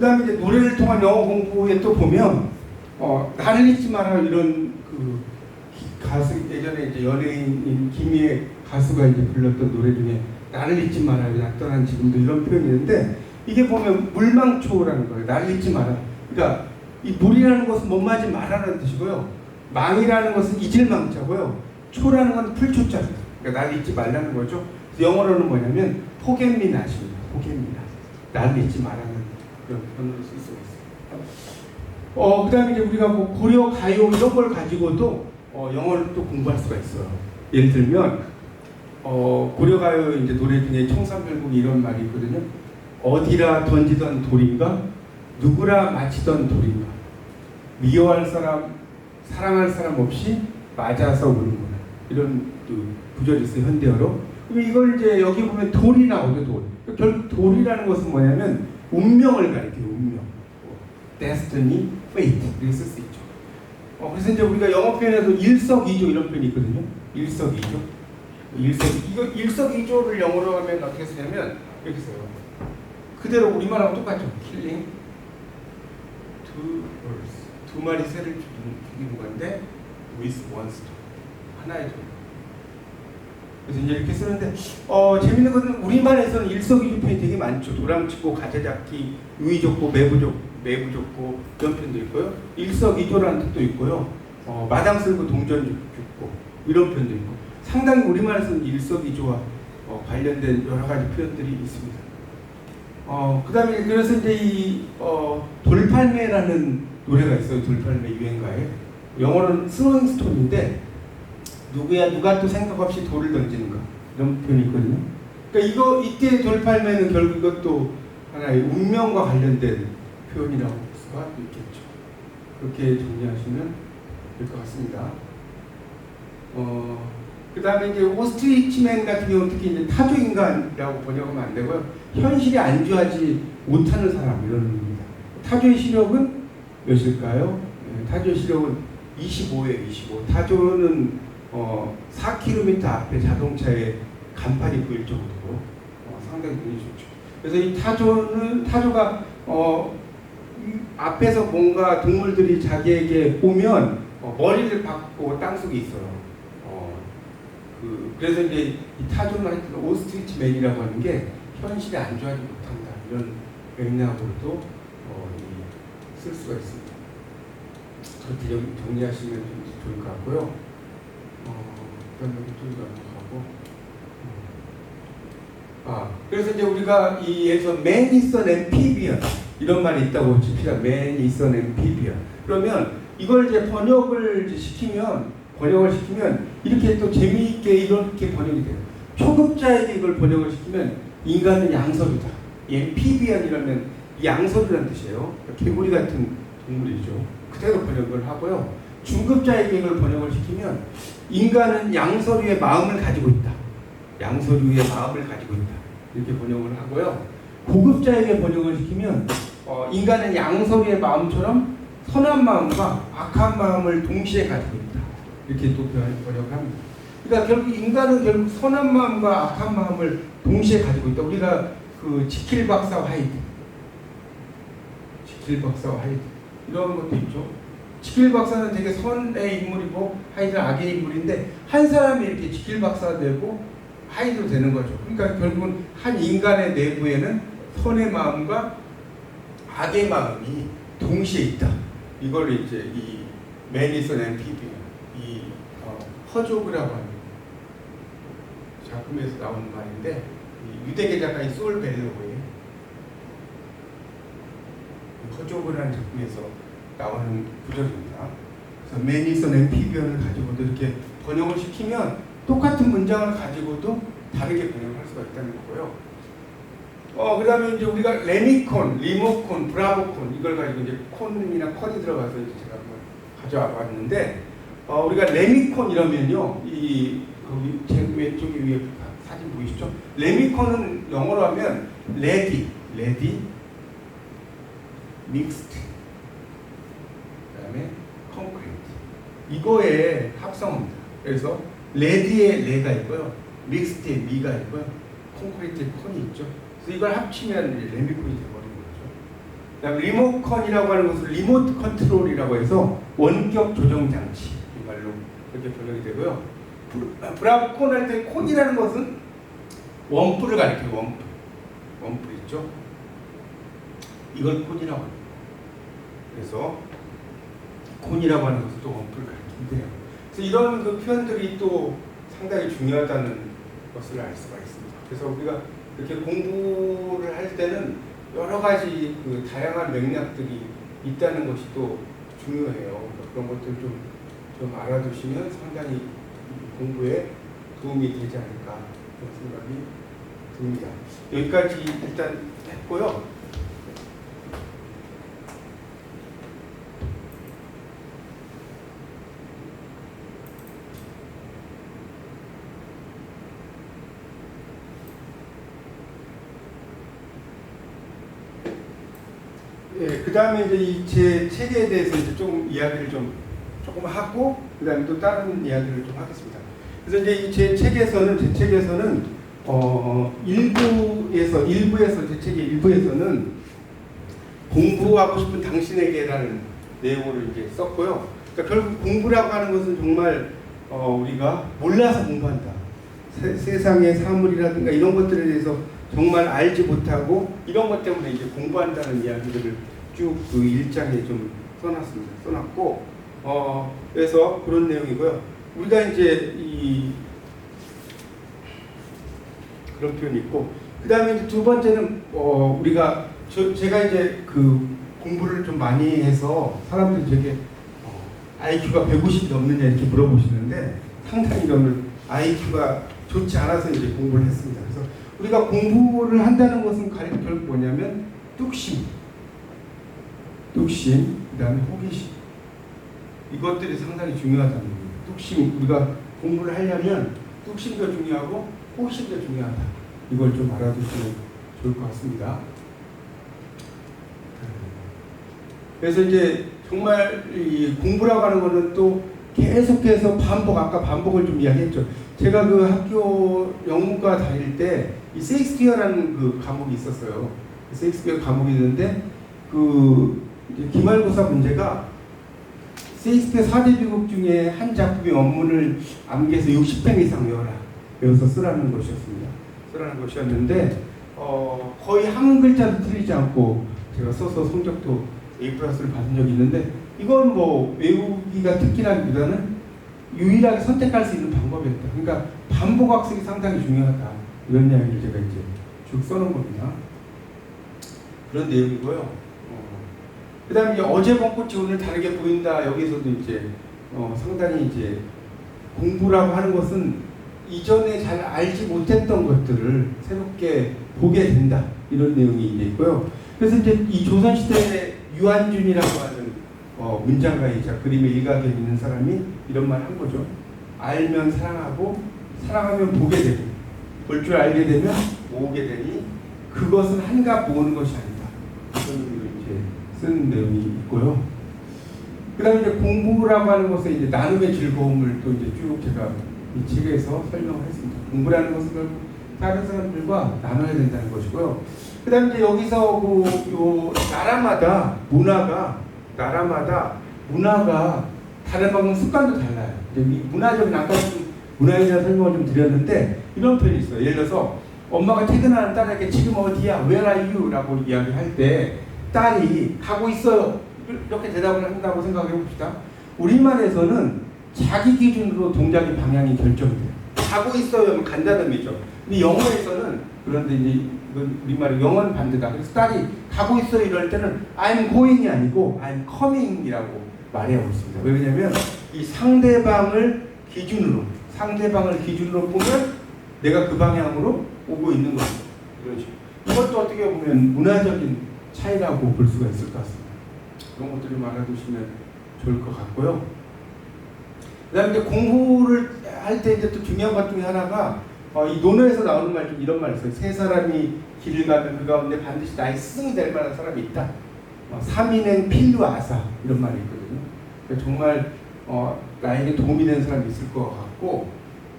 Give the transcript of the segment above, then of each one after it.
그다음에 이제 노래를 통한 영어 공부에 또 보면 나를 잊지 마라 이런 그 가수 예전에 이제 연예인 김희애 가수가 이제 불렀던 노래 중에 나를 잊지 마라 나 떠난 지금도 이런 표현이 있는데 이게 보면 물망초라는 거예요. 나를 잊지 마라. 그러니까 이 물이라는 것은 못마지 마라는 뜻이고요. 망이라는 것은 잊을 망자고요. 초라는 건 풀초자입니다. 그러니까 나를 잊지 말라는 거죠. 영어로는 뭐냐면 forget me not입니다. forget me not. 나를 잊지 말라는 그런 표현으로 쓸 수가 있어요. 그 다음에 이제 우리가 뭐 고려 가요 이런 걸 가지고도 영어를 또 공부할 수가 있어요. 예를 들면 고려 가요 이제 노래 중에 청산별곡 이런 말이 있거든요. 어디라 던지던 돌인가 누구라 마치던 돌인가 미워할 사람 사랑할 사람 없이 맞아서 오는구나 이런 구절이 있어요. 현대어로. 이걸 이제 여기 보면 돌이 나오죠. 돌. 결국 돌이라는 것은 뭐냐면 운명을 가리켜요. 운명. destiny, fate 이렇게 쓸 수 있죠. 그래서 이제 우리가 영어 표현에도 일석이조 이런 표현이 있거든요. 일석이조. 이거 일석이조를 영어로 하면 어떻게 쓰냐면 이렇게 써요. 그대로 우리말하고 똑같죠. killing two birds. 두 마리 새를 죽이는 건데 with one stone. 하나의 돌. 그래서 이제 이렇게 쓰는데 재밌는 것은 우리말에서는 일석이조 표현이 되게 많죠. 도랑치고 가재잡기, 유의좋고 매부좋고 이런 표현도 있고요. 일석이조라는 뜻도 있고요. 마당 쓸고 동전 줍고 이런 표현도 있고 상당히 우리말에서는 일석이조와 관련된 여러 가지 표현들이 있습니다. 그 다음에 그래서 이제 이 돌팔매라는 노래가 있어요. 돌팔매 유행가에. 영어로는 스로잉 스톤인데 누가 또 생각 없이 돌을 던지는가 이런 표현이 있거든요. 그러니까 이때 돌팔매는 결국 이것도 하나의 운명과 관련된 표현이라고 볼 수가 있겠죠. 그렇게 정리하시면 될 것 같습니다. 그 다음에 이제 오스트리치맨 같은 경우 특히 이제 타조인간이라고 번역하면 안 되고요. 현실에 안주하지 못하는 사람 이런 의미입니다. 타조의 시력은 몇일까요? 타조의 시력은 25예요. 25. 타조는 4km 앞에 자동차에 간판이 보일 정도로 상당히 눈이 좋죠. 그래서 이 타조가 앞에서 뭔가 동물들이 자기에게 오면 머리를 박고 땅속에 있어요. 그래서 이제 이 타조는 하여튼 오스트리치맨이라고 하는 게 현실에 안주하지 못한다 이런 맥락으로도 쓸 수가 있습니다. 그렇게 정리하시면 좀 좋을 것 같고요. 그다음에 또 넘어가고. 그래서 이제 우리가 이에서 man is an amphibian 이런 말이 있다고 칩시다. man is an amphibian. 그러면 이걸 이제 번역을 시키면 이렇게 또 재미있게 이렇게 번역이 돼요. 초급자에게 이걸 번역을 시키면 인간은 양서류다. amphibian이라면 양서류라는 뜻이에요. 개구리 같은 동물이죠. 그대로 번역을 하고요. 중급자에게 이걸 번역을 시키면 인간은 양서류의 마음을 가지고 있다. 양서류의 마음을 가지고 있다. 이렇게 번역을 하고요. 고급자에게 번역을 시키면 인간은 양서류의 마음처럼 선한 마음과 악한 마음을 동시에 가지고 있다. 이렇게 또 번역을 합니다. 그러니까 결국 인간은 결국 선한 마음과 악한 마음을 동시에 가지고 있다. 우리가 그 지킬 박사 하이드 이런 것도 있죠. 지킬 박사는 되게 선의 인물이고 하이드는 악의 인물인데 한 사람이 이렇게 지킬 박사가 되고 하이드로 되는 거죠. 그러니까 결국은 한 인간의 내부에는 선의 마음과 악의 마음이 동시에 있다. 이걸 이제 이 매니슨 앤 피비 이 허조그라고 하는 작품에서 나오는 말인데 유대계 작가인 소울 벨로우의 허조그라는 작품에서 나오는 구절입니다. 그래서 매니슨 앤 피비언을 가지고도 이렇게 번역을 시키면 똑같은 문장을 가지고도 다르게 번역할 수가 있다는 거고요. 그 다음에 이제 우리가 레미콘, 리모콘, 브라보콘 이걸 가지고 이제 콘이나 콘이 들어가서 이제 제가 한번 가져와 봤는데 우리가 레미콘 이러면요 거기 제 왼쪽 위에 사진 보이시죠? 레미콘은 영어로 하면 레디, 믹스트, 그다음에 콘크리트 이거의 합성입니다. 그래서 레디에 레가 있고요, 믹스트에 미가 있고요, 콘크리트에 콘이 있죠. 그래서 이걸 합치면 레미콘이 되어버리는 거죠. 그다음에 리모컨이라고 하는 것은 리모트 컨트롤이라고 해서 원격 조정 장치 이 말로 이렇게 번역이 되고요. 브라보콘 할 때 콘이라는 것은 원뿔을 가리켜요. 원뿔 있죠. 이걸 콘이라고 합니다. 그래서 콘이라고 하는 것은 또 원뿔을 가리킨대요. 그래서 이런 그 표현들이 또 상당히 중요하다는 것을 알 수가 있습니다. 그래서 우리가 이렇게 공부를 할 때는 여러 가지 그 다양한 맥락들이 있다는 것이 또 중요해요. 그런 것들 좀 알아두시면 상당히 공부에 도움이 되지 않을까 그런 생각이 듭니다. 여기까지 일단 했고요. 예, 그 다음에 이제 제 책에 대해서 이제 조금 이야기를 조금 하고, 그 다음에 또 다른 이야기를 좀 하겠습니다. 그래서 이제 제 책에서는 일부에서 제 책의 일부에서는 공부하고 싶은 당신에게라는 내용으로 이제 썼고요. 그러니까 결국 공부라고 하는 것은 정말 우리가 몰라서 공부한다. 세상의 사물이라든가 이런 것들에 대해서 정말 알지 못하고 이런 것 때문에 이제 공부한다는 이야기들을 쭉 그 1장에 좀 써놨고, 그래서 그런 내용이고요. 우리가 이제 그런 표현이 있고, 그 다음에 이제 두 번째는 제가 이제 그 공부를 좀 많이 해서 사람들이 되게 IQ가 150이 넘느냐 이렇게 물어보시는데 상당히 저는 IQ가 좋지 않아서 이제 공부를 했습니다. 그래서 우리가 공부를 한다는 것은 결국 뭐냐면 뚝심, 그 다음에 호기심, 이것들이 상당히 중요하다는 거예요. 뚝심, 우리가 공부를 하려면 뚝심도 중요하고 호기심도 중요하다. 이걸 좀 알아두시면 좋을 것 같습니다. 그래서 이제 정말 이 공부라고 하는 거는 또 계속해서 아까 반복을 좀 이야기했죠. 제가 그 학교 영문과 다닐 때 이 셰익스피어라는 그 과목이 있었어요. 셰익스피어 과목이 있는데 그 기말고사 문제가 셰익스피어 4대 비극 중에 한 작품의 원문을 암기해서 60편 이상 외워서 쓰라는 것이었는데 거의 한 글자도 틀리지 않고 제가 써서 성적도 A+를 받은 적이 있는데, 이건 뭐 외우기가 특기라기보다는 유일하게 선택할 수 있는 방법이었다. 그러니까 반복 학습이 상당히 중요하다. 이런 이야기를 제가 이제 쭉 써놓은 겁니다. 그런 내용이고요. 그 다음에 이제 어제 본 꽃이 오늘 다르게 보인다. 여기서도 이제 상당히 이제 공부라고 하는 것은 이전에 잘 알지 못했던 것들을 새롭게 보게 된다. 이런 내용이 이제 있고요. 그래서 이제 이 조선시대의 유한준이라고 하는 문장가이자 그림의 일각에 있는 사람이 이런 말 한 거죠. 알면 사랑하고 사랑하면 보게 되고 볼 줄 알게 되면 모으게 되니 그것은 한갑 모으는 것이 아니다. 이런 의미로 이제 쓴 내용이 있고요. 그 다음에 이제 공부라고 하는 것에 이제 나눔의 즐거움을 또 이제 쭉 제가 이 책에서 설명을 했습니다. 공부라는 것은 결국 다른 사람들과 나눠야 된다는 것이고요. 그 다음에 이제 여기서 요 나라마다 다른 방법 습관도 달라요. 문화적인 아까 문화에 대한 설명을 좀 드렸는데 이런 표현이 있어요. 예를 들어서 엄마가 퇴근하는 딸에게 지금 어디야? Where are you? 라고 이야기할 때 딸이 가고 있어요. 이렇게 대답을 한다고 생각해 봅시다. 우리말에서는 자기 기준으로 동작의 방향이 결정돼요. 가고 있어요 하면 간다는 의미죠. 근데 영어에서는 그런데 이제 우리말에 영어는 반대다. 그래서 딸이 가고 있어요 이럴 때는 I'm going이 아니고 I'm coming이라고 말하고 있습니다. 왜냐하면 이 상대방을 기준으로 보면 내가 그 방향으로 오고 있는 거죠. 이런 식으로. 이것도 어떻게 보면 문화적인 차이라고 볼 수가 있을 것 같습니다. 그런 것들을 알아두시면 좋을 것 같고요. 그 다음에 이제 공부를 할 때 이제 또 중요한 것 중에 하나가 이 논어에서 나오는 말 중 이런 말이 있어요. 세 사람이 길을 가면 그 가운데 반드시 나의 스승이 될 만한 사람이 있다. 삼인행 필요하사 이런 말이 있거든요. 그러니까 정말 나에게 도움이 되는 사람이 있을 것 같고,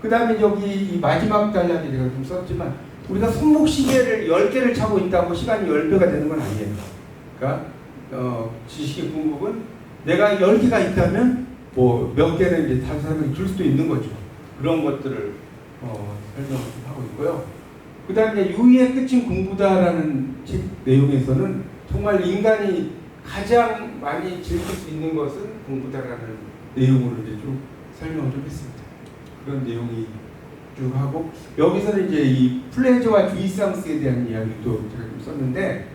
그 다음에 여기 이 마지막 단락에 제가 좀 썼지만 우리가 손목시계를 10개를 차고 있다고 시간이 10배가 되는 건 아니에요. 그러니까 지식의 궁극은 내가 10개가 있다면 뭐 몇 개는 이제 다른 사람에게 줄 수도 있는 거죠. 그런 것들을 설명을 하고 있고요. 그 다음에 유의의 끝인 공부다라는 책 내용에서는 정말 인간이 가장 많이 즐길 수 있는 것은 공부다라는 내용으로 이제 쭉 설명을 좀 했습니다. 그런 내용이 쭉 하고, 여기서는 이제 이 플레저와 주이상스에 대한 이야기도 제가 좀 썼는데,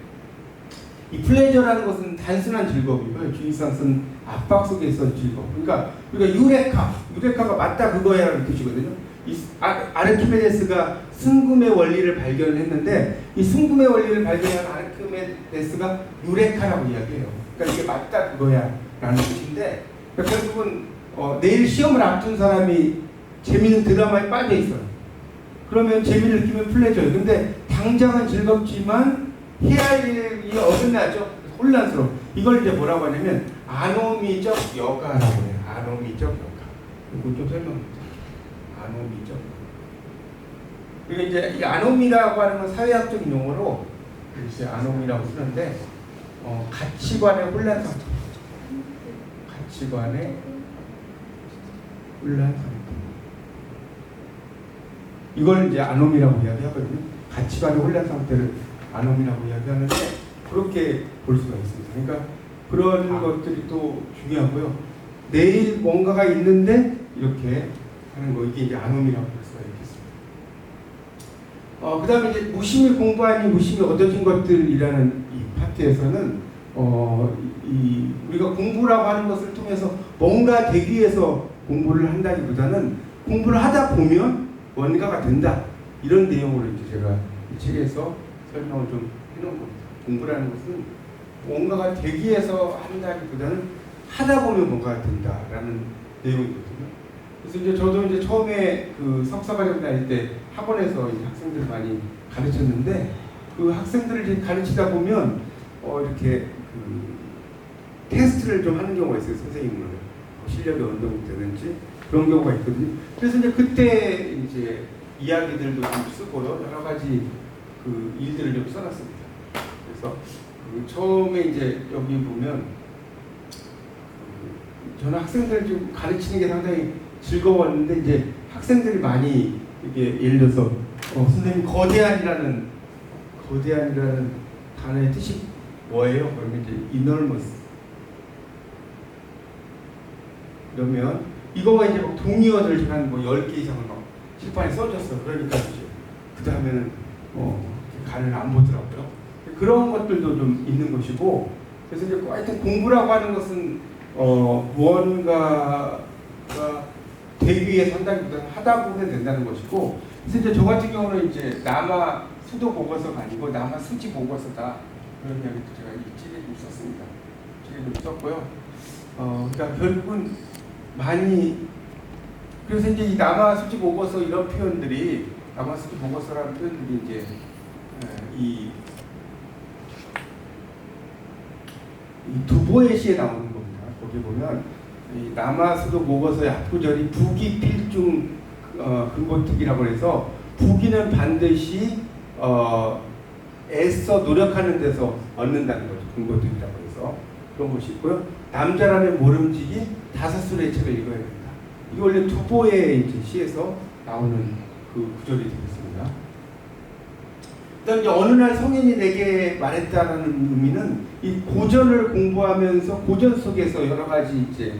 이 플레저라는 것은 단순한 즐거움이고요. 주이상스는 압박 속에서 즐거움. 그러니까 유레카가 맞다 그거야라는 뜻이거든요. 아르키메데스가 승금의 원리를 발견했는데, 이 승금의 원리를 발견한 아르키메데스가 유레카라고 이야기해요. 그러니까 이게 맞다 그거야라는 뜻인데, 그러니까 결국은 내일 시험을 앞둔 사람이 재미있는 드라마에 빠져 있어요. 그러면 재미를 느끼면 플레저예요. 근데 당장은 즐겁지만 해야 할 일이 어긋나죠. 혼란스러워. 이걸 이제 뭐라고 하냐면 아노미적 여가라고 해요. 아노미적 여가. 이거 좀 설명합니다. 아노미적. 그리고 이제 이 아노미라고 하는 건 사회학적인 용어로 이제 아노미라고 쓰는데 가치관의 혼란 상태. 가치관의 혼란 상태. 이걸 이제 아노미라고 이야기하거든요. 가치관의 혼란 상태를 아노미라고 이야기하는데 그렇게 볼 수가 있습니다. 그러니까 그런 것들이 또 중요하고요. 내일 뭔가가 있는데 이렇게 하는 거, 이게 이제 아노미라고 볼 수가 있겠습니다. 그 다음에 이제 무심히 공부하니 무심히 얻어진 것들이라는 이 파트에서는 우리가 공부라고 하는 것을 통해서 뭔가 되기 위해서 공부를 한다기보다는 공부를 하다 보면 뭔가가 된다. 이런 내용으로 이제 제가 이 책에서 설명을 좀 해놓은 겁니다. 공부라는 것은 뭔가가 되기 위해서 한다기보다는 하다 보면 뭔가가 된다라는 내용이거든요. 그래서 이제 저도 이제 처음에 그 석사과정 다닐 때 학원에서 이제 학생들을 많이 가르쳤는데, 그 학생들을 이제 가르치다 보면 이렇게 그 테스트를 좀 하는 경우가 있어요. 선생님을 실력이 어느 정도 되는지 그런 경우가 있거든요. 그래서 이제 그때 이제 이야기들도 좀 쓰고요, 여러 가지 그 일들을 좀 써놨습니다. 그래서 그 처음에 이제 여기 보면 저는 학생들을 좀 가르치는 게 상당히 즐거웠는데, 이제 학생들이 많이 이게 예를 들어서 선생님 거대한이라는 단어의 뜻이 뭐예요? 그러면 이제 enormous. 그러면 이거가 이제 동의어들 한 10개 이상을 막 칠판에 써줬어. 그러니까 이제 그 다음에는 간을 안 보더라고요. 그런 것들도 좀 있는 것이고, 그래서 이제 하여튼 공부라고 하는 것은 무언가가 되기 위해 한다기보다는 하다 보면 된다는 것이고, 그래서 이제 저 같은 경우는 이제 남아 수도 보고서가 아니고 남아 수지 보고서다, 그런 이야기도 제가 이 책에 좀 썼습니다. 책에 좀 썼고요. 그러니까 결국은 많이, 그래서 이제 이 남아 수지 보고서 이런 표현들이, 남아 수지 보고서라는 표현들이 이제 이 두보의 시에 나오는 겁니다. 거기 보면 이 남아수도 보고서의 앞구절이 부기 필중 근본특이라고 해서, 부기는 반드시 애써 노력하는 데서 얻는다는 거죠. 근본특이라고 해서 그런 것이 있고요. 남자라면 모름지기 다섯술의 책을 읽어야 됩니다. 이게 원래 두보의 이제 시에서 나오는 그 구절이 되겠습니다. 그다음 이제 어느 날 성인이 내게 말했다라는 의미는 이 고전을 공부하면서 고전 속에서 여러 가지 이제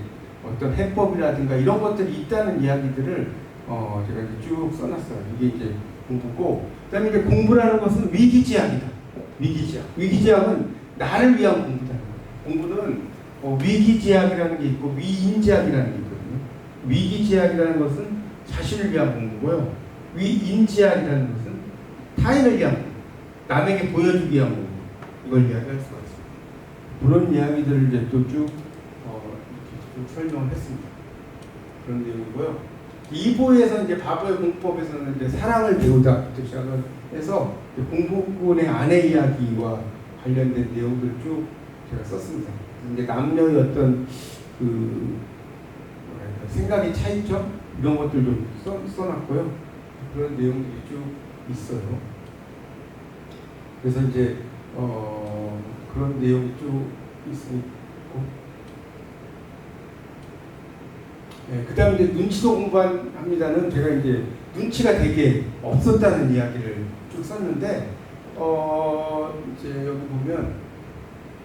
어떤 해법이라든가 이런 것들이 있다는 이야기들을 제가 이제 쭉 써놨어요. 이게 이제 공부고, 그다음에 이제 공부라는 것은 위기지향이다. 위기지향은 나를 위한 공부다. 공부는 위기지향이라는 게 있고 위인지향이라는 게 있거든요. 위기지향이라는 것은 자신을 위한 공부고요. 위인지향이라는 것은 타인을 위한 공부, 남에게 보여주기 위한 공부, 이걸 이야기할 수가 있습니다. 그런 이야기들을 이제 또 쭉 설명을 했습니다. 그런 내용이고요. 2부에서 이제 바보의 공법에서는 이제 사랑을 배우다부터 시작을 해서 공부꾼의 아내 이야기와 관련된 내용들을 쭉 제가 썼습니다. 이제 남녀의 어떤 그 생각의 차이점 이런 것들 좀 써놨고요. 그런 내용들이 쭉 있어요. 그래서 이제 그런 내용이 쭉 있으니까. 네, 그 다음에 이제 눈치도 공부합니다는 제가 이제 눈치가 되게 없었다는 이야기를 쭉 썼는데, 이제 여기 보면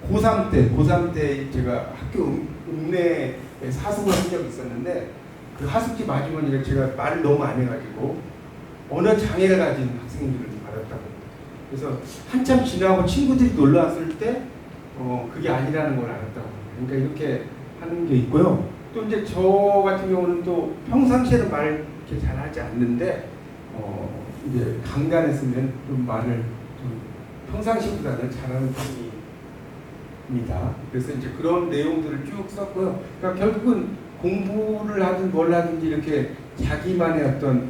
고3 때 제가 학교 읍내에서 하숙을 한 적이 있었는데, 그 하숙집 아주머니가 제가 말을 너무 안 해가지고 언어 장애를 가진 학생들을 받았다고. 그래서 한참 지나고 친구들이 놀러 왔을 때, 그게 아니라는 걸 알았다고. 그러니까 이렇게 하는 게 있고요. 또 이제 저 같은 경우는 또 평상시에는 말을 이렇게 잘하지 않는데, 이제 강단에 서면 좀 말을 좀 평상시보다는 잘하는 편입니다. 그래서 이제 그런 내용들을 쭉 썼고요. 그러니까 결국은 공부를 하든 뭘 하든지 이렇게 자기만의 어떤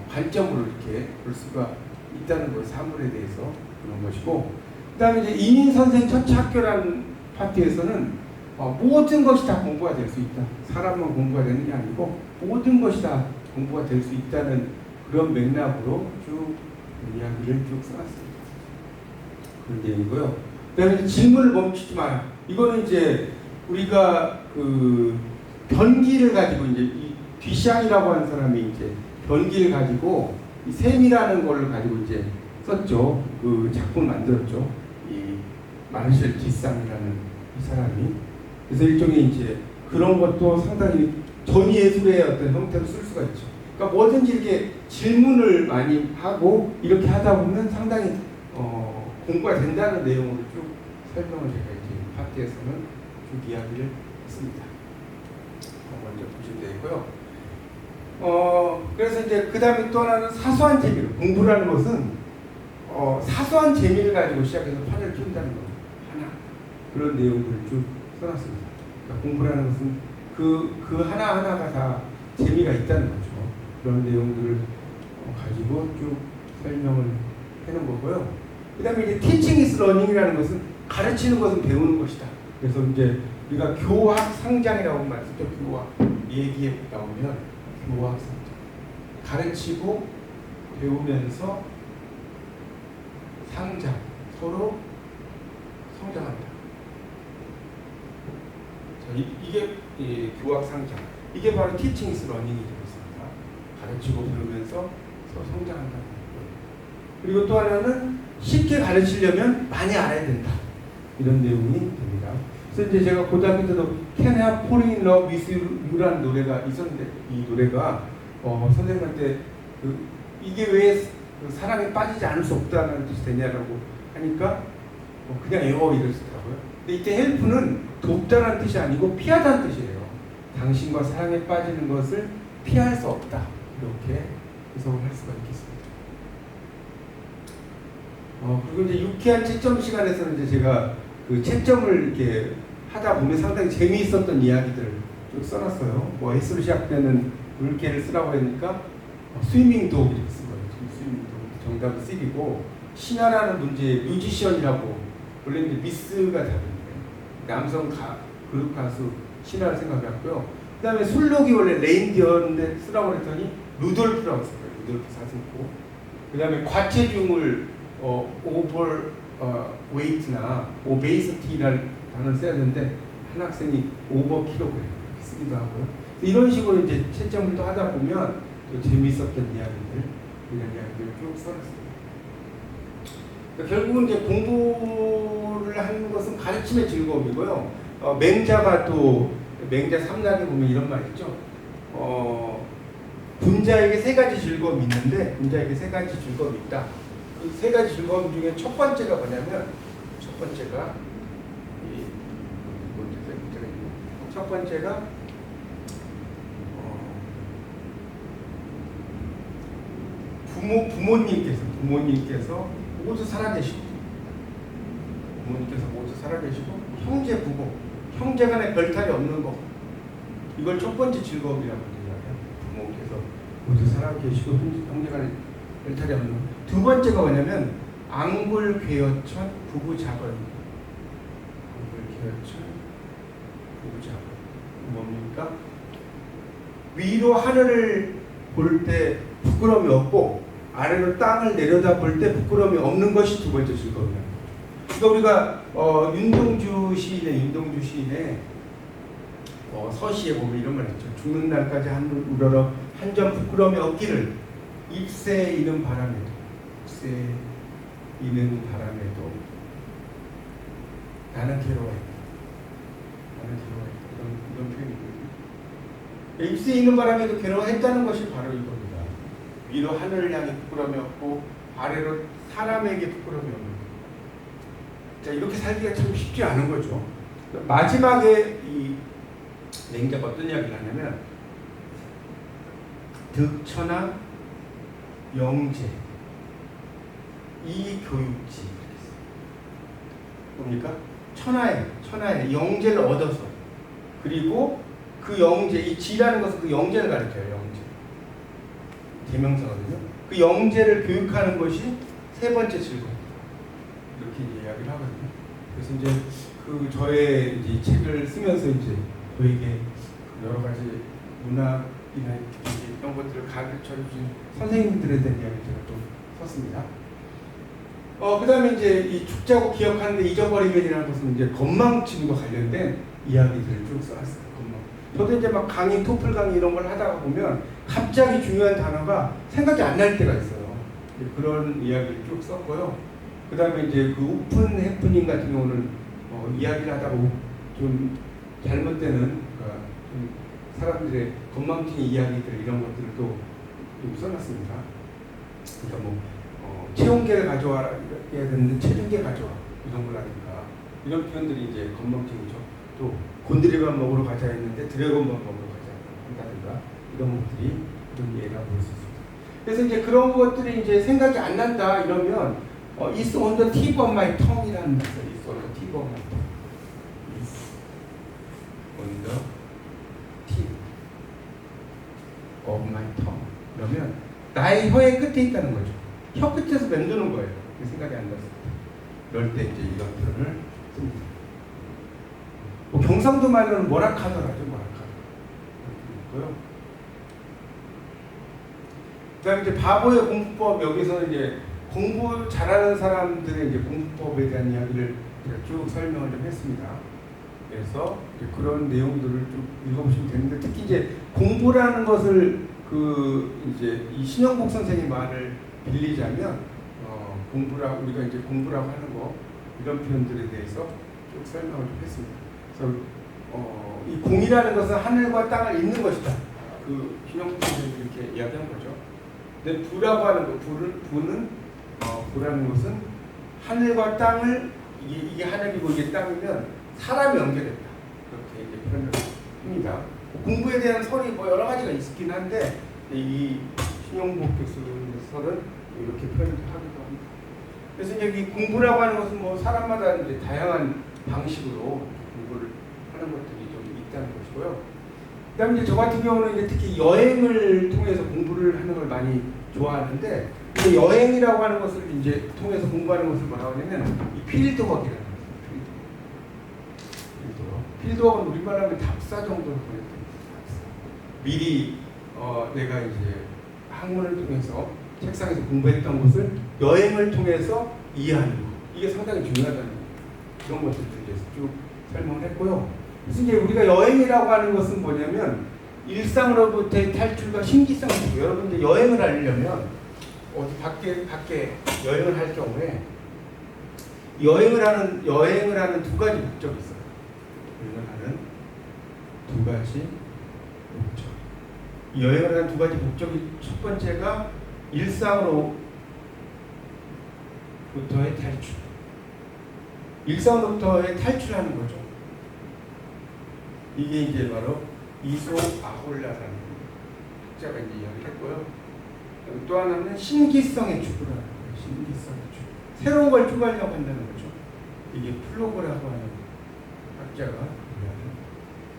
관점으로 이렇게 볼 수가 있다는 거예요. 사물에 대해서 그런 것이고, 그 다음에 이제 이민 선생 첫 학교라는 파트에서는 모든 것이 다 공부가 될 수 있다. 사람만 공부가 되는 게 아니고 모든 것이 다 공부가 될 수 있다는 그런 맥락으로 쭉 이야기를 쭉 써놨습니다. 그런 내용이고요. 그 다음에 질문을 멈추지 마라. 이거는 이제 우리가 그 변기를 가지고 이제 이 뒤샹이라고 하는 사람이 이제 변기를 가지고 이 셈이라는 걸 가지고 이제 썼죠. 그 작품을 만들었죠. 이 마르셜 디상이라는 이 사람이. 그래서 일종의 이제 그런 것도 상당히 전예술의 어떤 형태로 쓸 수가 있죠. 그러니까 뭐든지 이렇게 질문을 많이 하고 이렇게 하다 보면 상당히 공부가 된다는 내용으로 쭉 설명을 제가 이제 파트에서는 쭉 이야기를 했습니다. 먼저 보시면 되고요. 그래서 이제 그 다음에 또 하나는 사소한 재미로, 공부라는 것은 사소한 재미를 가지고 시작해서 판을 키운다는 거 하나, 그런 내용들을 쭉 써놨습니다. 그러니까 공부라는 것은 그 하나하나가 다 재미가 있다는 거죠. 그런 내용들을 가지고 쭉 설명을 해놓은 거고요. 그 다음에 이제 teaching is learning이라는 것은 가르치는 것은 배우는 것이다. 그래서 이제 우리가 교학 상장이라고 말했죠. 교학 얘기에 나오면 교학 상장, 가르치고 배우면서 상장, 서로 성장한다. 자, 이게 교학 상장, 이게 바로 teaching is learning이 되겠습니다. 가르치고 배우면서 서로 성장한다는 거고요. 그리고 또 하나는 쉽게 가르치려면 많이 알아야 된다. 이런 내용이 됩니다. 그래서 이제 제가 고등학교 때도 Can I Fall in Love with You라는 노래가 있었는데, 이 노래가 선생님한테 이게 왜 사랑에 빠지지 않을 수 없다는 뜻이 되냐라고 하니까 그냥 이러시더라고요. 근데 이때 헬프는 돕다라는 뜻이 아니고 피하다는 뜻이에요. 당신과 사랑에 빠지는 것을 피할 수 없다. 이렇게 해석을 할 수가 있겠습니다. 그리고 이제 유쾌한 채점 시간에서는 이제 제가 그 채점을 이렇게 하다 보면 상당히 재미있었던 이야기들을 쭉 써놨어요. 뭐 S로 시작되는 물개를 쓰라고 하니까 스위밍 독 이렇게 쓴 거예요. 스위밍 독 정답은 C이고, 신화라는 문제의 뮤지션이라고, 원래 이제 미스가 답인데 남성 그룹 가수 신화를 생각했고요. 그 다음에 술록이 원래 레인디어인데 쓰라고 했더니 루돌프라고 썼어요. 루돌프 사슴고. 그 다음에 과체중을 오버 웨이트나 오베이스티라는 단어를 써야 되는데 한 학생이 오버 킬로그램 이렇게 쓰기도 하고요. 이런 식으로 이제 채점을 또 하다 보면 또 재미있었던 이야기들, 이런 이야기들을 쭉 써놨습니다. 그러니까 결국은 이제 공부를 하는 것은 가르침의 즐거움이고요. 맹자가 또 맹자 삼락에 보면 이런 말 있죠. 분자에게 세 가지 즐거움이 있는데, 분자에게 세 가지 즐거움이 있다. 그 세 가지 즐거움 중에 첫 번째가 뭐냐면, 첫 번째가 부모님께서 모두 살아계시고, 형제 부부, 형제간에 별탈이 없는 거, 이걸 첫 번째 즐거움이라고 얘기하죠. 부모께서 모두 살아계시고 형제간에 별탈이 없는 거. 두 번째가 뭐냐면 앙불괴어천 부부자건. 뭡니까? 위로 하늘을 볼 때 부끄러움이 없고 아래로 땅을 내려다 볼 때 부끄러움이 없는 것이 두 번째 즐거움이에요. 그러니까 우리가 윤동주 임동주 시인의 서시에 보면 이런 말 있죠. 죽는 날까지 한물 우러러 한 점 부끄러움이 없기를 잎새 이는 바람에도 나는 괴로워했다. 이런 표현이거든요. 잎새 있는 바람에도 괴로워했다는 것이 바로 이겁니다. 위로 하늘을 향해 부끄러움이 없고 아래로 사람에게 부끄러움이 없는 것. 자, 이렇게 살기가 참 쉽지 않은 거죠. 마지막에 이 맹자가 어떤 이야기를 하냐면 득천하 영재 이 교육지 뭡니까? 천하에 영재를 얻어서 그리고 그 영재 이 지라는 것은 그 영재를 가리켜요. 영재 대명사거든요. 그 영재를 교육하는 것이 세 번째 즐거움 이렇게 이야기를 하거든요. 그래서 이제 그 저의 이제 책을 쓰면서 이제 저에게 여러 가지 문학이나 이런 것들을 가르쳐 주신 선생님들에 대한 이야기를 제가 좀 썼습니다. 그 다음에 이제 이 죽자고 기억하는데 잊어버리면이라는 것은 이제 건망증과 관련된 이야기들을 쭉 써놨어요. 저도 이제 막 강의, 토플 강의 이런 걸 하다가 보면 갑자기 중요한 단어가 생각이 안 날 때가 있어요. 그런 이야기를 쭉 썼고요. 그 다음에 이제 그 오픈 해프닝 같은 경우는 이야기를 하다가 좀 잘못되는 그러니까 좀 사람들의 건망증의 이야기들 이런 것들을 또 좀 써놨습니다. 그러니까 뭐 체온계를 가져와야 되는데 체중계 가져와 이런 거라든가 이런 표현들이 이제 건망증이죠. 또 곤드레밥 먹으러 가자 했는데 드래곤밥 먹으러 가자 한다든가 이런 것들이 좀 예가 보일 수 있습니다. 그래서 이제 그런 것들이 이제 생각이 안 난다 이러면 It's on the tip of my tongue이라는 말이에요. It's on the tip of my tongue. It's on the tip of my tongue. 그러면 나의 혀의 끝에 있다는 거죠. 혀 끝에서 맴도는 거예요. 생각이 안 났을 때. 그럴 때 이제 이런 표현을 씁니다. 경상도 말로는 모락하더라죠. 모락하더. 그 다음에 이제 바보의 공부법 여기서 이제 공부 잘하는 사람들의 이제 공부법에 대한 이야기를 제가 쭉 설명을 좀 했습니다. 그래서 이제 그런 내용들을 좀 읽어보시면 되는데 특히 이제 공부라는 것을 이제 이 신영복 선생의 말을 빌리자면 우리가 이제 공부라고 하는 거 이런 표현들에 대해서 쭉 설명을 좀 했습니다. 그래서 이 공이라는 것은 하늘과 땅을 잇는 것이다. 그 신영복 선생이 이렇게 이야기한 거죠. 근데 부라고 하는 거, 부라는 것은 하늘과 땅을 이게 하늘이고 이게 땅이면 사람이 연결했다. 그렇게 이제 표현을 합니다. 공부에 대한 설이 뭐 여러 가지가 있긴 한데 이 신영복 교수는 이렇게 표현을 하기도 합니다. 그래서 이제 이 공부라고 하는 것은 뭐 사람마다 이제 다양한 방식으로 공부를 하는 것들이 좀 있다는 것이고요. 그다음에 이제 저 같은 경우는 이제 특히 여행을 통해서 공부를 하는 걸 많이 좋아하는데 그 여행이라고 하는 것을 이제 통해서 공부하는 것을 뭐라고 하냐면 이 필드워크라는 거예요. 필드워크는 우리말 하면 답사 정도로 보냈던 미리 내가 이제 학문을 통해서 책상에서 공부했던 것을 여행을 통해서 이해하는 것. 이게 상당히 중요하다는 그런 것들을 이제 쭉 설명했고요. 그래서 이제 우리가 여행이라고 하는 것은 뭐냐면 일상으로부터의 탈출과 신기성을 주고 여러분 이제 여행을 하려면 어디 밖에 여행을 할 경우에 여행을 하는 두 가지 목적이 있어요. 여행을 하는 두 가지 목적. 여행을 하는 두 가지 목적이 첫 번째가 일상으로부터의 탈출. 일상으로부터의 탈출하는 거죠. 이게 이제 바로 이소 아홀라라는 학자가 이제 이야기를 했고요. 또 하나는 신기성의 추구라는 거예요. 신기성의 추구. 새로운 걸 추구하려고 한다는 거죠. 이게 플로그라고 하는 학자가 이야기합니다.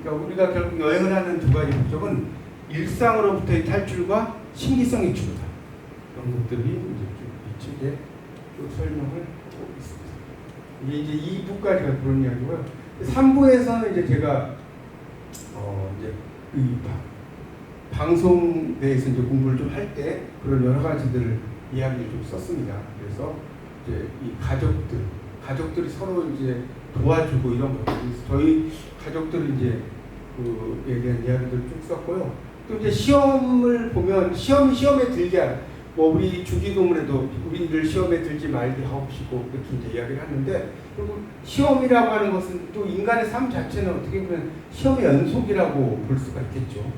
그러니까 우리가 결국 여행을 하는 두 가지 목적은 일상으로부터의 탈출과 신기성의 추구다. 그런 것들이 이제 이 책에 또 설명을 하고 있습니다. 이게 이제 2부까지가 그런 이야기고요. 3부에서는 이제 제가 이제 이 방송대에서 이제 공부를 좀 할 때 그런 여러 가지들을 이야기를 좀 썼습니다. 그래서 이제 이 가족들이 서로 이제 도와주고 이런 거. 저희 가족들은 이제 그에 대한 이야기들 쭉 썼고요. 또 이제 시험을 보면 시험에 들게 하는, 뭐 우리 주기도문에도 우리를 시험에 들지 말게 하옵시고 그렇게 이제 이야기를 하는데, 그리고 시험이라고 하는 것은 또 인간의 삶 자체는 어떻게 보면 시험의 연속이라고 볼 수가 있겠죠.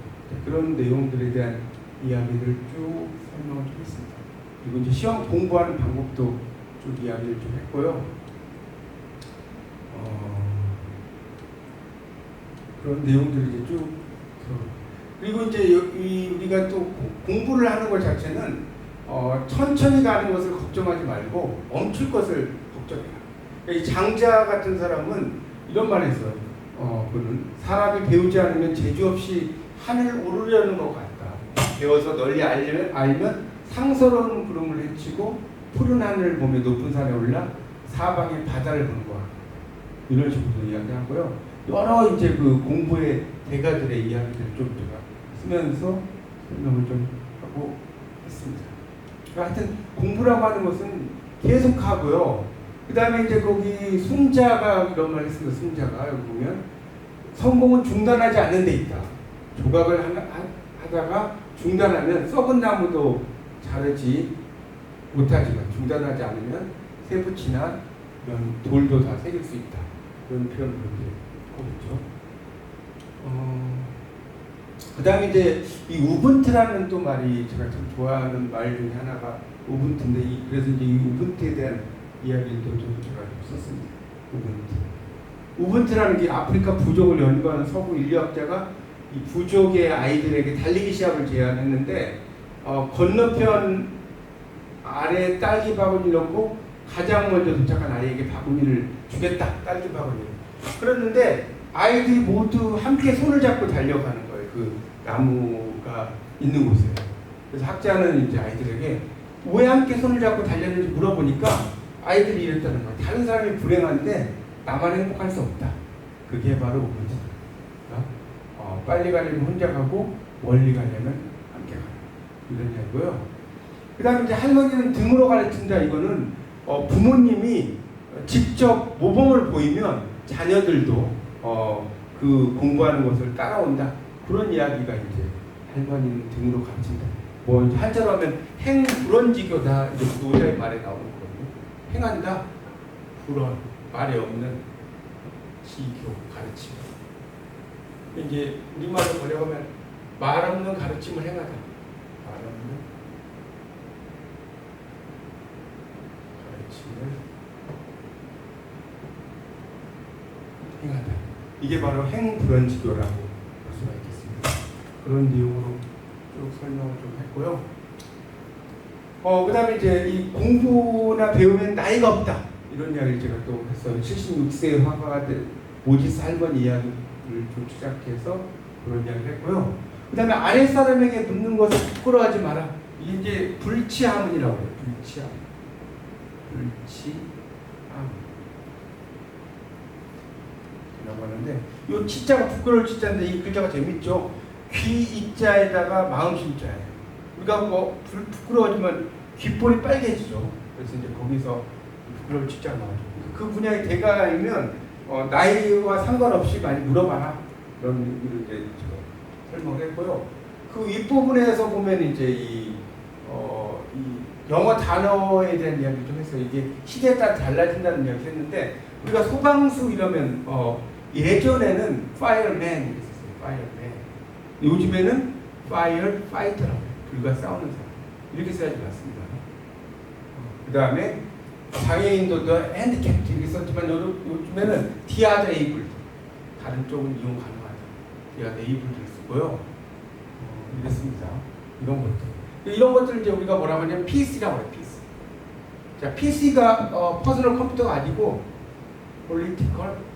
그런 내용들에 대한 이야기를 쭉 설명을 좀 했습니다. 그리고 이제 시험 공부하는 방법도 쭉 이야기를 좀 했고요. 그런 내용들을 이제 쭉 그리고 이제 우리가 또 공부를 하는 것 자체는 천천히 가는 것을 걱정하지 말고 멈출 것을 걱정해라. 이 장자 같은 사람은 이런 말을 했어요. 그는 사람이 배우지 않으면 재주 없이 하늘 오르려는 것 같다. 배워서 널리 알면 상서로운 구름을 헤치고 푸른 하늘을 보며 높은 산에 올라 사방의 바다를 보는 것 같다. 이런 식으로 이야기하고요. 여러 이제 그 공부의 대가들의 이야기들을 좀 제가 쓰면서 설명을 좀 하고 했습니다. 하여튼 공부라고 하는 것은 계속 하고요. 그 다음에 이제 거기 순자가 이런 말 했습니다. 순자가 여기 보면 성공은 중단하지 않는 데 있다. 조각을 하다가 중단하면 썩은 나무도 자르지 못하지만 중단하지 않으면 새붙이나 이런 돌도 다 새길 수 있다. 그런 표현을 하고 있죠. 그 다음에 이제 이 우분투라는 또 말이 제가 참 좋아하는 말 중에 하나가 우분투인데, 그래서 이제 이 우분투에 대한 이야기도 좀 제가 썼습니다. 우분투라는 게 아프리카 부족을 연구하는 서구 인류학자가 이 부족의 아이들에게 달리기 시합을 제안했는데, 건너편 아래 딸기 바구니를 넣고 가장 먼저 도착한 아이에게 바구니를 주겠다. 딸기 바구니를. 그랬는데 아이들이 모두 함께 손을 잡고 달려가는 거예요. 그 나무가 있는 곳에. 그래서 학자는 이제 아이들에게 왜 함께 손을 잡고 달렸는지 물어보니까 아이들이 이랬다는 거예요. 다른 사람이 불행한데 나만 행복할 수 없다. 그게 바로 우분투다. 빨리 가려면 혼자 가고 멀리 가려면 함께 가라. 이런 이야기고요. 그 다음에 이제 할머니는 등으로 가르친다. 이거는 부모님이 직접 모범을 보이면 자녀들도 그 공부하는 것을 따라온다. 그런 이야기가 이제 할머니는 등으로 가르친다. 뭐 이제 한자로 하면 행불언지교다. 이제 노자의 말에 나오는 거거든요. 행한다. 불언. 말에 없는 지교 가르침. 이제 우리말로 번역하면 말 없는 가르침을 행하다. 말 없는 가르침을 행하다. 이게 바로 행불언지교라고 볼 수가 있겠습니다. 그런 내용으로 쭉 설명을 좀 했고요. 그 다음에 이제 이 공부나 배우면 나이가 없다. 이런 이야기를 제가 또 했어요. 76세 화가가 된 모지스 할머니 이야기를 좀 시작해서 그런 이야기를 했고요. 그 다음에 아랫사람에게 묻는 것을 부끄러워하지 마라. 이게 이제 불치함이라고 해요. 불치함. 이라고 하는데, 이 치자가 부끄러울 치자인데 이 글자가 재밌죠. 귀 입자에다가 마음 심자예요. 우리가 뭐 부끄러워지면 귓볼이 빨개지죠. 그래서 이제 거기서 부끄러울 치자가 나오죠. 그 분야의 대가이면 나이와 상관없이 많이 물어봐라. 그런 의미로 이제 설명을 했고요. 그 윗부분에서 보면 이제 이 영어 단어에 대한 이야기를 좀 했어요. 이게 시대에 따라 달라진다는 이야기를 했는데, 우리가 소방수 이러면 예전에는 fireman 이랬었어요. fireman. 요즘에는 firefighter라고 해요. 불과 싸우는 사람. 이렇게 써야지 맞습니다. 그 다음에 장애인도 the handicapped 이렇게 썼지만 요즘에는 disabled. 다른 쪽은 이용 가능하다. disabled 쓰고요. 이랬습니다. 이런 것들. 이런 것들을 이제 우리가 뭐라고 하냐면 PC라고 해요. PC. 자, PC가 퍼스널 컴퓨터가 아니고 political correct.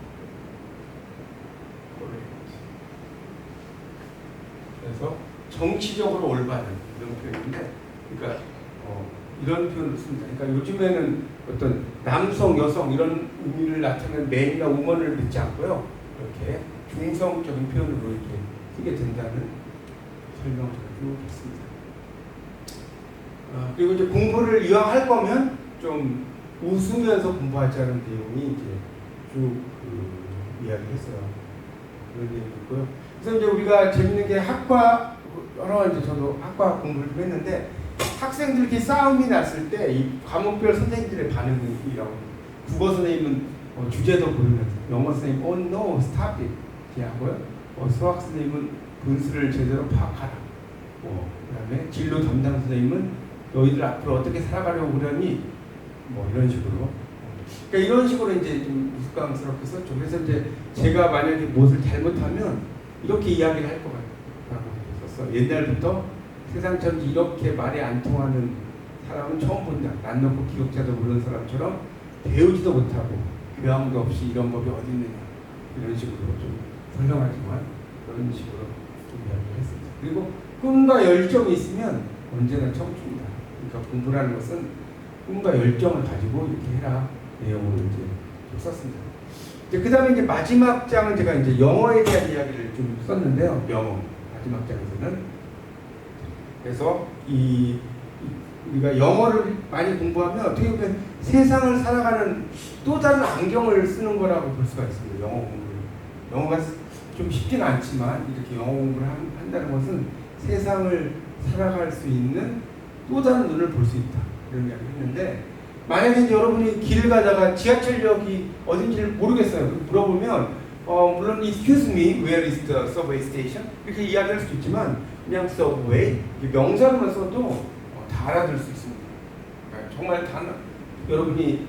그래서 정치적으로 올바른 이런 표현인데, 그러니까 이런 표현을 씁니다. 그러니까 요즘에는 어떤 남성, 여성 이런 의미를 나타내는 맨이나 우먼을 믿지 않고요. 이렇게 중성적인 표현으로 이렇게 쓰게 된다는 설명을 쭉 했습니다. 그리고 이제 공부를 이왕 할 거면 좀 웃으면서 공부하자는 내용이 이제 이야기했어요. 그런 얘기 있고요. 그래서 이제 우리가 재밌는 게 학과 여러 이제 저도 학과 공부를 좀 했는데 학생들 이렇게 싸움이 났을 때 이 과목별 선생님들의 반응이라고 국어 선생님은 주제도 모르면서 영어 선생님 oh no stop it 이렇게 하고요. 수학 선생님은 분수를 제대로 파악하라. 그다음에 진로 담당 선생님은 너희들 앞으로 어떻게 살아가려고 그러니 뭐 이런 식으로. 그러니까 이런 식으로 이제 좀 우스꽝스럽게 썼죠. 그래서 이제 제가 만약에 무엇을 잘못하면 이렇게 이야기를 할 것 같다고 썼어. 옛날부터 세상처럼 이렇게 말이 안 통하는 사람은 처음 본다. 난 놓고 기억자도 모르는 사람처럼 배우지도 못하고 교양도 없이 이런 법이 어디 있느냐. 이런 식으로 좀 설명하지만 그런 식으로 좀 이야기를 했습니다. 그리고 꿈과 열정이 있으면 언제나 청춘이다. 그러니까 공부라는 것은 꿈과 열정을 가지고 이렇게 해라. 내용을 이제 좀 썼습니다. 그 다음에 이제 마지막 장은 제가 이제 영어에 대한 이야기를 좀 썼는데요. 영어 마지막 장에서는 그래서 우리가 영어를 많이 공부하면 어떻게 보면 세상을 살아가는 또 다른 안경을 쓰는 거라고 볼 수가 있습니다. 영어 공부를. 영어가 좀 쉽지는 않지만 이렇게 영어 공부를 한다는 것은 세상을 살아갈 수 있는 또 다른 눈을 볼 수 있다. 이런 이야기를 했는데 만약에 이제 여러분이 길을 가다가 지하철역이 어딘지를 모르겠어요. 물어보면 물론 excuse me, where is the subway station? 이렇게 이야기할 수 있지만 그냥 subway 명사로만 써도 다 알아들을 수 있습니다. 그러니까 정말 여러분이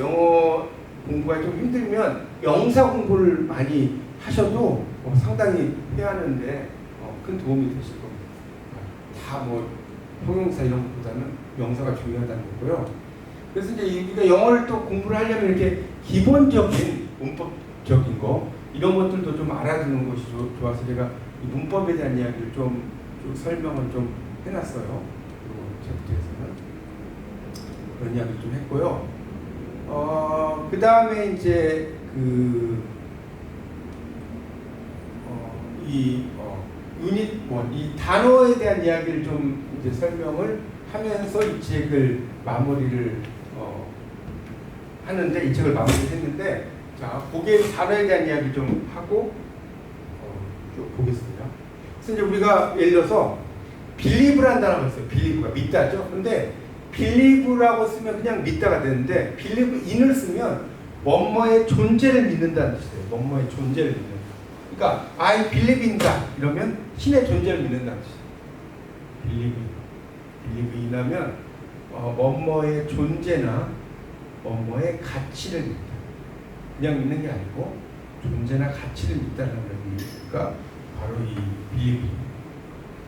영어 공부가 좀 힘들면 명사 공부를 많이 하셔도 상당히 해하는데 큰 도움이 되실 겁니다. 다 뭐 형용사 이런 것보다는 명사가 중요하다는 거고요. 그래서 이제 우리가 영어를 또 공부를 하려면 이렇게 기본적인 문법적인 거 이런 것들도 좀 알아두는 것이 좋아서 제가 이 문법에 대한 이야기를 좀 설명을 좀 해놨어요. 그리고 챕터에서는 그런 이야기를 좀 했고요. 그 다음에 이제 유닛 1, 이 단어에 대한 이야기를 좀 이제 설명을 하면서 이 책을 마무리를 하는데 이 책을 마무리를 했는데 자 거기에 단어에 대한 이야기 좀 하고 쭉 보겠습니다. 그래서 이제 우리가 예를 들어서 believe라는 단어가 있어요. believe가 믿다죠. 근데 believe라고 쓰면 그냥 믿다가 되는데 believe in을 쓰면 뭐뭐의 존재를 믿는다는 뜻이에요. 뭐뭐의 존재를 믿는. 그러니까 I believe in God 이러면 신의 존재를 믿는다는 뜻이에요. believe in 하면 뭐뭐의 존재나 뭐뭐의 가치를 믿다. 그냥 믿는 게 아니고 존재나 가치를 믿다는 의미가 바로 이 believe.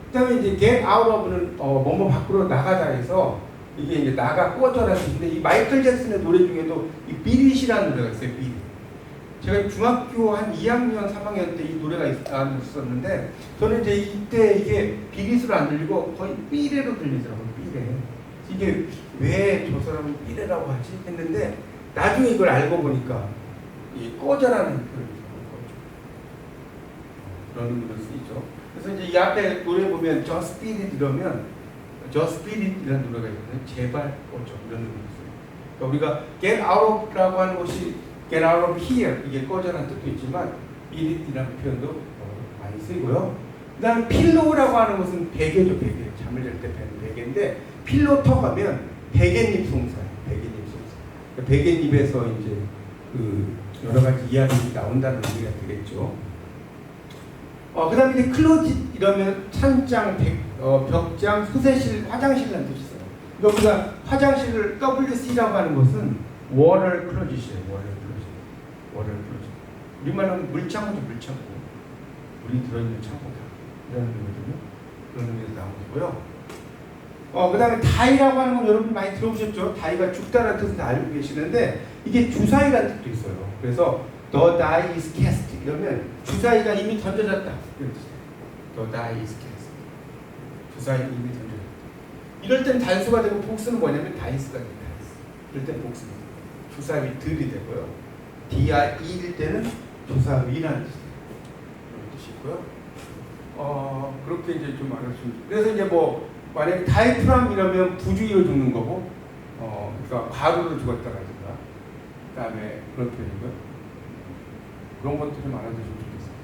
그다음에 이제 get out of는 뭐뭐 밖으로 나가다 해서 이게 이제 나가 꺼져라는 뜻인데 이 마이클 잭슨의 노래 중에도 이 비릿이라는 노래가 있어요. 비릿. 제가 중학교 한 2학년, 3학년 때 이 노래가 있었는데 저는 이제 이때 이게 비릿으로 안 들리고 거의 삐레로 들리더라고요. 삐레. 이게 왜 저 사람은 삐레라고 하지? 했는데 나중에 이걸 알고 보니까 이 꺼져라는 표현이 그런 의미로 쓰이죠. 그래서 이제 이 앞에 노래 보면 Just Spirit 이러면 Just Spirit이라는 노래가 있거든요. 제발 꺼져 이런 의미로 써요. 그러니까 우리가 Get Out of라고 하는 것이 Get out of here 이게 꺼져라는 뜻도 있지만 Spirit이라는 표현도 많이 쓰이고요. 그 다음에 필로우라고 하는 것은 베개죠. 베개. 잠을 잘 때 베는 베개인데 필로터 가면 베갯잎 송사예요. 베갯잎 송사. 그러니까 베갯잎에서 이제 여러 가지 이야기가 나온다는 의미가 되겠죠. 그 다음에 이제 클로짓 이러면 찬장, 벽장, 수세실, 화장실이라는 뜻이 있어요. 여기가 화장실을 WC라고 하는 것은 워럴 클로짓이에요. 워럴 클로짓. 우리말로는 물창고죠. 물창고. 물이 들어있는 창고다. 이런 의미거든요. 그런 의미에서 나온 거고요. 그 다음에 다이라고 하는 건 여러분 많이 들어보셨죠? 다이가 죽다라는 뜻은 다 알고 계시는데 이게 주사위라는 뜻도 있어요. 그래서 The die is cast 이러면 주사위가 이미 던져졌다 이런 뜻이에요. The die is cast. 주사위가 이미 던져졌다. 이럴 땐 단수가 되고 복수는 뭐냐면 다이스가 돼요. 다이스. 이럴 땐 복수는 주사위들이 되고요. DIE일 때는 주사위라는 뜻이에요. 이런 뜻이 있고요. 그렇게 이제 좀 알아주시면 그래서 이제 뭐 만약에 다이프람 이러면 부주의로 죽는 거고 그러니까 과로로 죽었다라든가 그 다음에 그런 표현이고요. 그런 것들을 알아두시면 좋겠어요.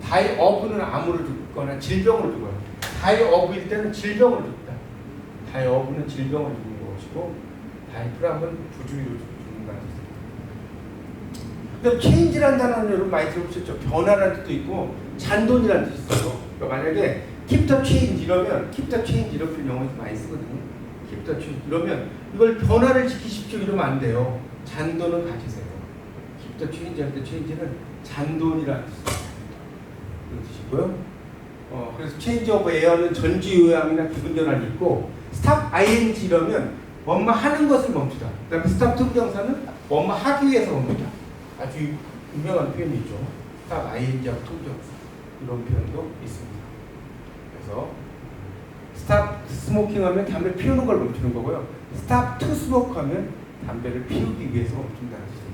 die of는 암으로 죽거나 질병으로 죽어요. die of일 때는 질병으로 죽다. die of는 질병으로 죽는 것이고 die 프람은 부주의로 죽는다는 뜻입니다. 그다음 change라는 단어는 여러분 많이 들어보셨죠? 변화라는 뜻도 있고 잔돈이라는 뜻이 있어요. 그러니까 만약에 keep the change 이러면 keep the change 이렇게 영어에서 많이 쓰거든요. keep the change 이러면 이걸 변화를 지키십시오 이러면 안 돼요. 잔돈은 가지세요. keep the change 할 때 change는 잔돈이라는 뜻이고요. 그래서 change of air는 전지요양이나 기분 전환이 있고 stop ing 이러면 뭐뭐 하는 것을 멈추다. 그다음에 stop 투부정사는 뭐뭐 하기 위해서 멈추다. 아주 유명한 표현이죠. stop ing하고 투부정사 이런 표현도 있습니다. 그래서 stop smoking 하면 담배 피우는 걸 멈추는 거고요. stop to smoke 하면 담배를 피우기 위해서 멈춘다는 뜻입니다.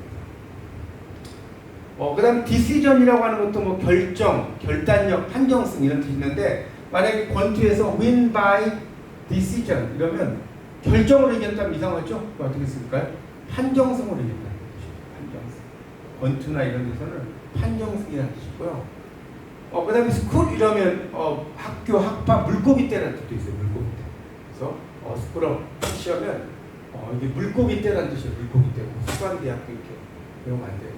그 다음에 decision이라고 하는 것도 뭐 결정, 결단력, 판정승 이런 뜻이 있는데 만약에 권투에서 win by decision 이러면 결정으로 이겼다면 이상하죠? 어떻게 쓸까요? 판정승으로 이겼다는 뜻이죠. 판정승. 권투나 이런 데서는 판정승이라는 뜻이고요. 그 다음에 스쿨 이러면 학교, 학파, 물고기 때라는 뜻도 있어요. 물고기 때. 그래서 스쿨업 시하면 이게 물고기 때라는 뜻이에요. 물고기 때고 수관대학교 이렇게 배우면 안 돼요.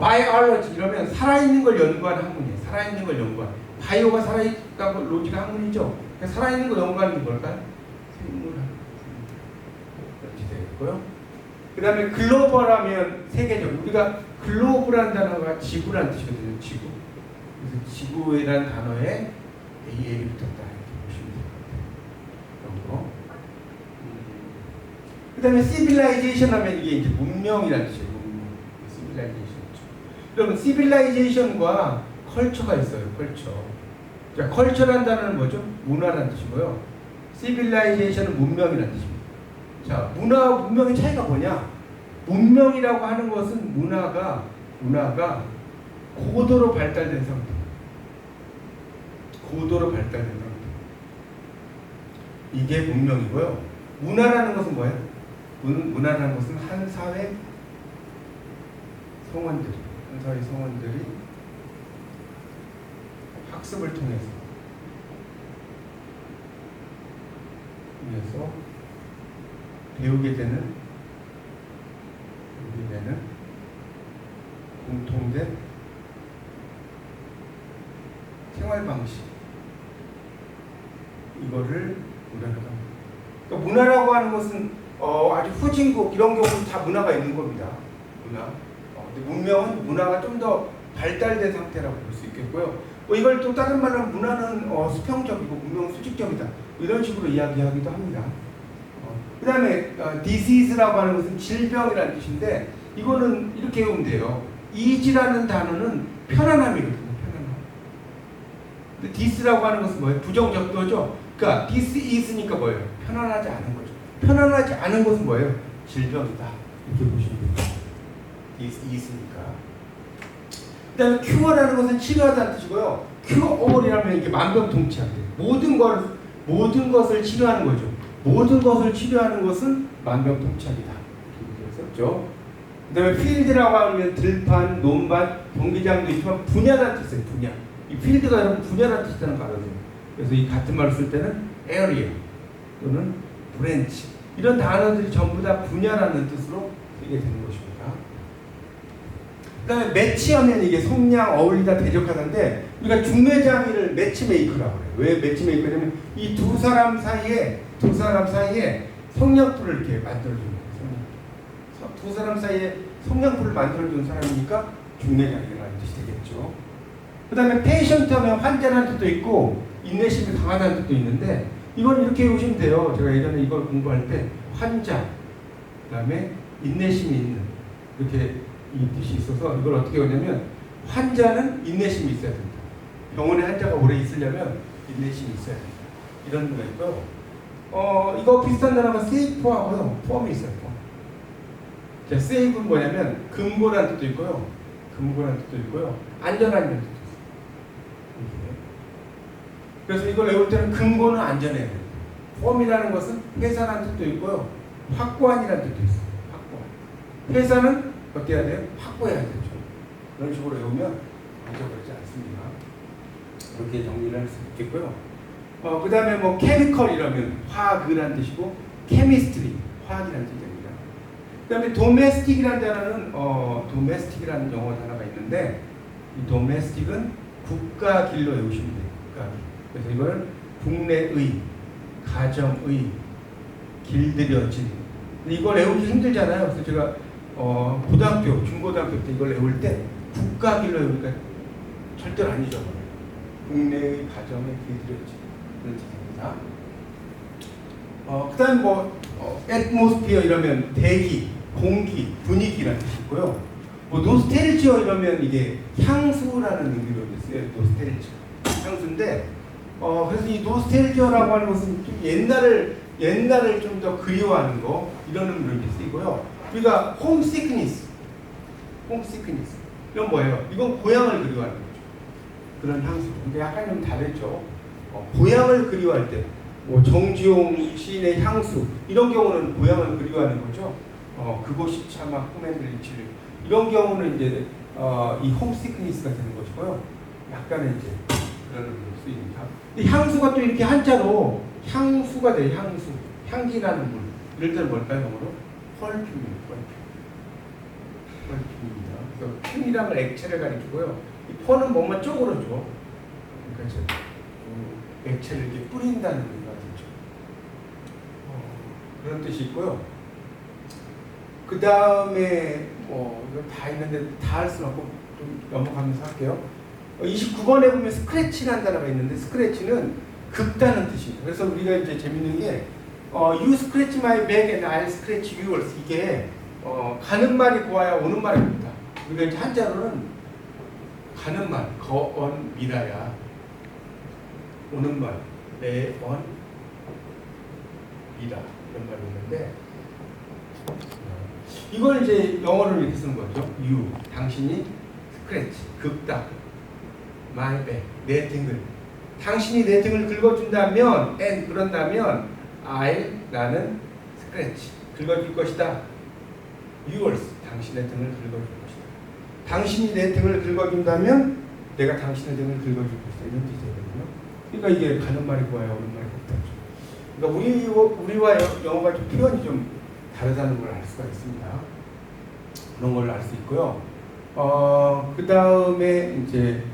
바이올로지 이러면 살아있는 걸 연구하는 학문이에요. 살아있는 걸 연구하는. 바이오가 살아있다고 로지가 학문이죠. 살아있는 걸 연구하는 게 뭘까요? 생물학문. 이렇게 되겠고요. 그 다음에 글로벌하면 세계적. 우리가 글로벌한 단어가 지구라는 뜻이거든요. 지구. 그래서 지구라는 단어에 AL이 붙었다 이렇게 보시면 될 것 같아요. 그런 거. 그 다음에 civilization 하면 이게 이제 문명이라는 뜻이에요. 문명. civilization이죠. 여러분 civilization과 컬처가 있어요. 컬처. 자, 컬처라는 단어는 뭐죠? 문화라는 뜻이고요. civilization은 문명이라는 뜻입니다. 자, 문화와 문명의 차이가 뭐냐? 문명이라고 하는 것은 문화가 고도로 발달된 상태. 고도로 발달된 상태. 이게 문명이고요. 문화라는 것은 뭐예요? 문화라는 것은 한 사회 성원들이 학습을 통해서 배우게 되는 공통된 생활 방식 이거를 문화라고 합니다. 그러니까 문화라고 하는 것은 아주 후진국 이런 경우는 다 문화가 있는 겁니다. 문화. 근데 문명은 문화가 좀 더 발달된 상태라고 볼 수 있겠고요. 이걸 또 다른 말로 하면 문화는 수평적이고 문명은 수직적이다. 이런 식으로 이야기하기도 합니다. 그 다음에 disease라고 하는 것은 질병이라는 뜻인데 이거는 이렇게 외우면 돼요. easy라는 단어는 편안함이거든요. 편안함. 근데 this라고 하는 것은 뭐예요? 부정적도죠. 그러니까 this is니까 뭐예요? 편안하지 않은 거죠. 편안하지 않은 것은 뭐예요? 질병이다. 이렇게 보시면 됩니다. this is니까. 그 다음에 cure라는 것은 치료하다는 뜻이고요. cure all이라면 이게 만병통치한데 모든 것을 치료하는 거죠. 모든 것을 치료하는 것은 만병통치약이다. 이렇게 썼죠. 그 다음에 필드라고 하면 들판, 논밭, 경기장도 있지만 분야라는 뜻이에요. 분야. 이 필드가 여러분 분야라는 뜻이라는 거 알아요. 그래서 이 같은 말을 쓸 때는 area 또는 브랜치 이런 단어들이 전부 다 분야라는 뜻으로 쓰게 되는 것입니다. 그 다음에 매치하면 이게 성량, 어울리다, 대적하다인데 우리가 중매장이를 매치메이커라고 해요. 왜 매치메이커냐면 이 두 사람 사이에 성냥불을 이렇게 만들어주는 거예요. 두 사람 사이에 성냥불을 만들어주는 사람이니까 중매장이라는 뜻이 되겠죠. 그 다음에 페이션트 하면 환자라는 뜻도 있고 인내심이 강하다는 뜻도 있는데 이건 이렇게 보시면 돼요. 제가 예전에 이걸 공부할 때 환자, 그 다음에 인내심이 있는 이렇게 이 뜻이 있어서 이걸 어떻게 하냐면 환자는 인내심이 있어야 된다. 병원에 환자가 오래 있으려면 인내심이 있어야 된다. 이런 거가 있고요. 이거 비슷한 단어가 세이프하고요. 폼이 있어요. 폼. 자, 세이프는 뭐냐면 금고라는 뜻도 있고요. 안전한 뜻도 있어요. 그래서 이걸 외울 때는 근거는 안전해야 돼요. 폼이라는 것은 회사라는 뜻도 있고요. 확고한이라는 뜻도 있어요. 확고한. 회사는 어떻게 해야 돼요? 확보해야 되죠. 그런 식으로 외우면 잊어버리지 않습니다. 이렇게 정리를 할 수 있겠고요. 그 다음에 뭐 케미컬 이라면 화학이라는 뜻이고 케미스트리 화학이라는 뜻이 됩니다. 그 다음에 도메스틱이라는 단어는 도메스틱이라는 영어 단어가 있는데 이 도메스틱은 국가길로 외우시면 돼요. 국가길. 그래서 이걸 국내의, 가정의, 길들여진. 이걸 외우기 힘들잖아요. 그래서 제가 고등학교, 중고등학교 때 이걸 외울 때 국가길로 외우니까 절대로 안 잊어버려요. 국내의, 가정의, 길들여진. 그런 뜻입니다. 그 다음 atmosphere 이러면 대기, 공기, 분위기라는 뜻이 있고요. 노스텔지어 이러면 이게 향수라는 의미로 있어요. 노스텔지어. 향수인데, 그래서 이 노스텔지어라고 하는 것은 좀 옛날을 좀 더 그리워하는 거, 이런 의미로 쓰이고요. 우리가 홈시크니스. 이건 뭐예요? 이건 고향을 그리워하는 거죠. 그런 향수. 근데 약간 좀 다르죠. 고향을 그리워할 때, 정지용 시인의 향수, 이런 경우는 고향을 그리워하는 거죠. 그곳이 차마 꿈에 들리치를. 이런 경우는 이제, 이 홈시크니스가 되는 것이고요. 약간의 이제, 그런 의미로 쓰입니다. 근데 향수가 또 이렇게 한자로 향수가 돼요, 향수. 향기나는 물. 이럴 때는 뭘까요, 영어로? 펄퓸입니다, 펄퓸입니다. 그래서 퓸이라는 액체를 가리키고요. 이 펄은 뭔가 쪼그러져. 그러니까 이제, 액체를 이렇게 뿌린다는 의미가 되죠. 그런 뜻이 있고요. 그 다음에 이거 다 있는데 다 할 수는 없고 좀 넘어가면서 할게요. 29번에 보면 스크래치라는 단어가 있는데 스크래치는 긁다는 뜻입니다. 그래서 우리가 이제 재밌는 게 You scratch my back and I'll scratch yours. 이게 가는 말이 고와야 오는 말이 곱다. 우리가 이제 한자로는 가는 말, 거언 미라야. 오는 말, 내언 이다 이런 말이 있는데 이걸 이제 영어로 이렇게 쓰는 거죠. You, 당신이 스크래치, 긁다, my back, 내 등을. 당신이 내 등을 긁어준다면, and 그런다면, I, 나는 스크래치, 긁어줄 것이다. Yours, 당신의 등을 긁어줄 것이다. 당신이 내 등을 긁어준다면, 내가 당신의 등을 긁어줄 것이다. 이런 뜻이 되거든요. 그러니까 이게 가는 말이 고와야 오는 말이 곱다죠. 그러니까 우리와 영어가 좀 표현이 좀 다르다는 걸 알 수가 있습니다. 그런 걸 알 수 있고요. 그 다음에 이제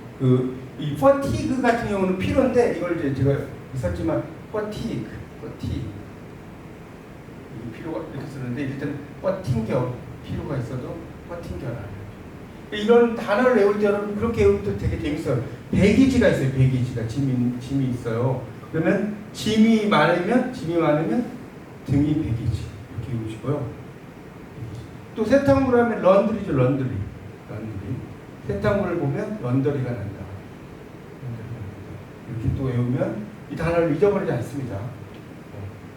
이 fatigue 같은 경우는 피로인데 이걸 이제 제가 있었지만 fatigue 이 피로가 이렇게 쓰는데 일단 버팅겨 피로가 있어도 버팅겨라. 이런 단어를 외울 때 여러분 그렇게 외울 때 되게 재밌어요. 배기지가 있어요. 배기지가 짐이 있어요. 그러면 짐이 많으면 등이 배기지 이렇게 외우시고요. 또 세탁물 하면 런드리죠. 런드리. 세탁물을 보면 런더리가 난다. 이렇게 또 외우면 이 단어를 잊어버리지 않습니다.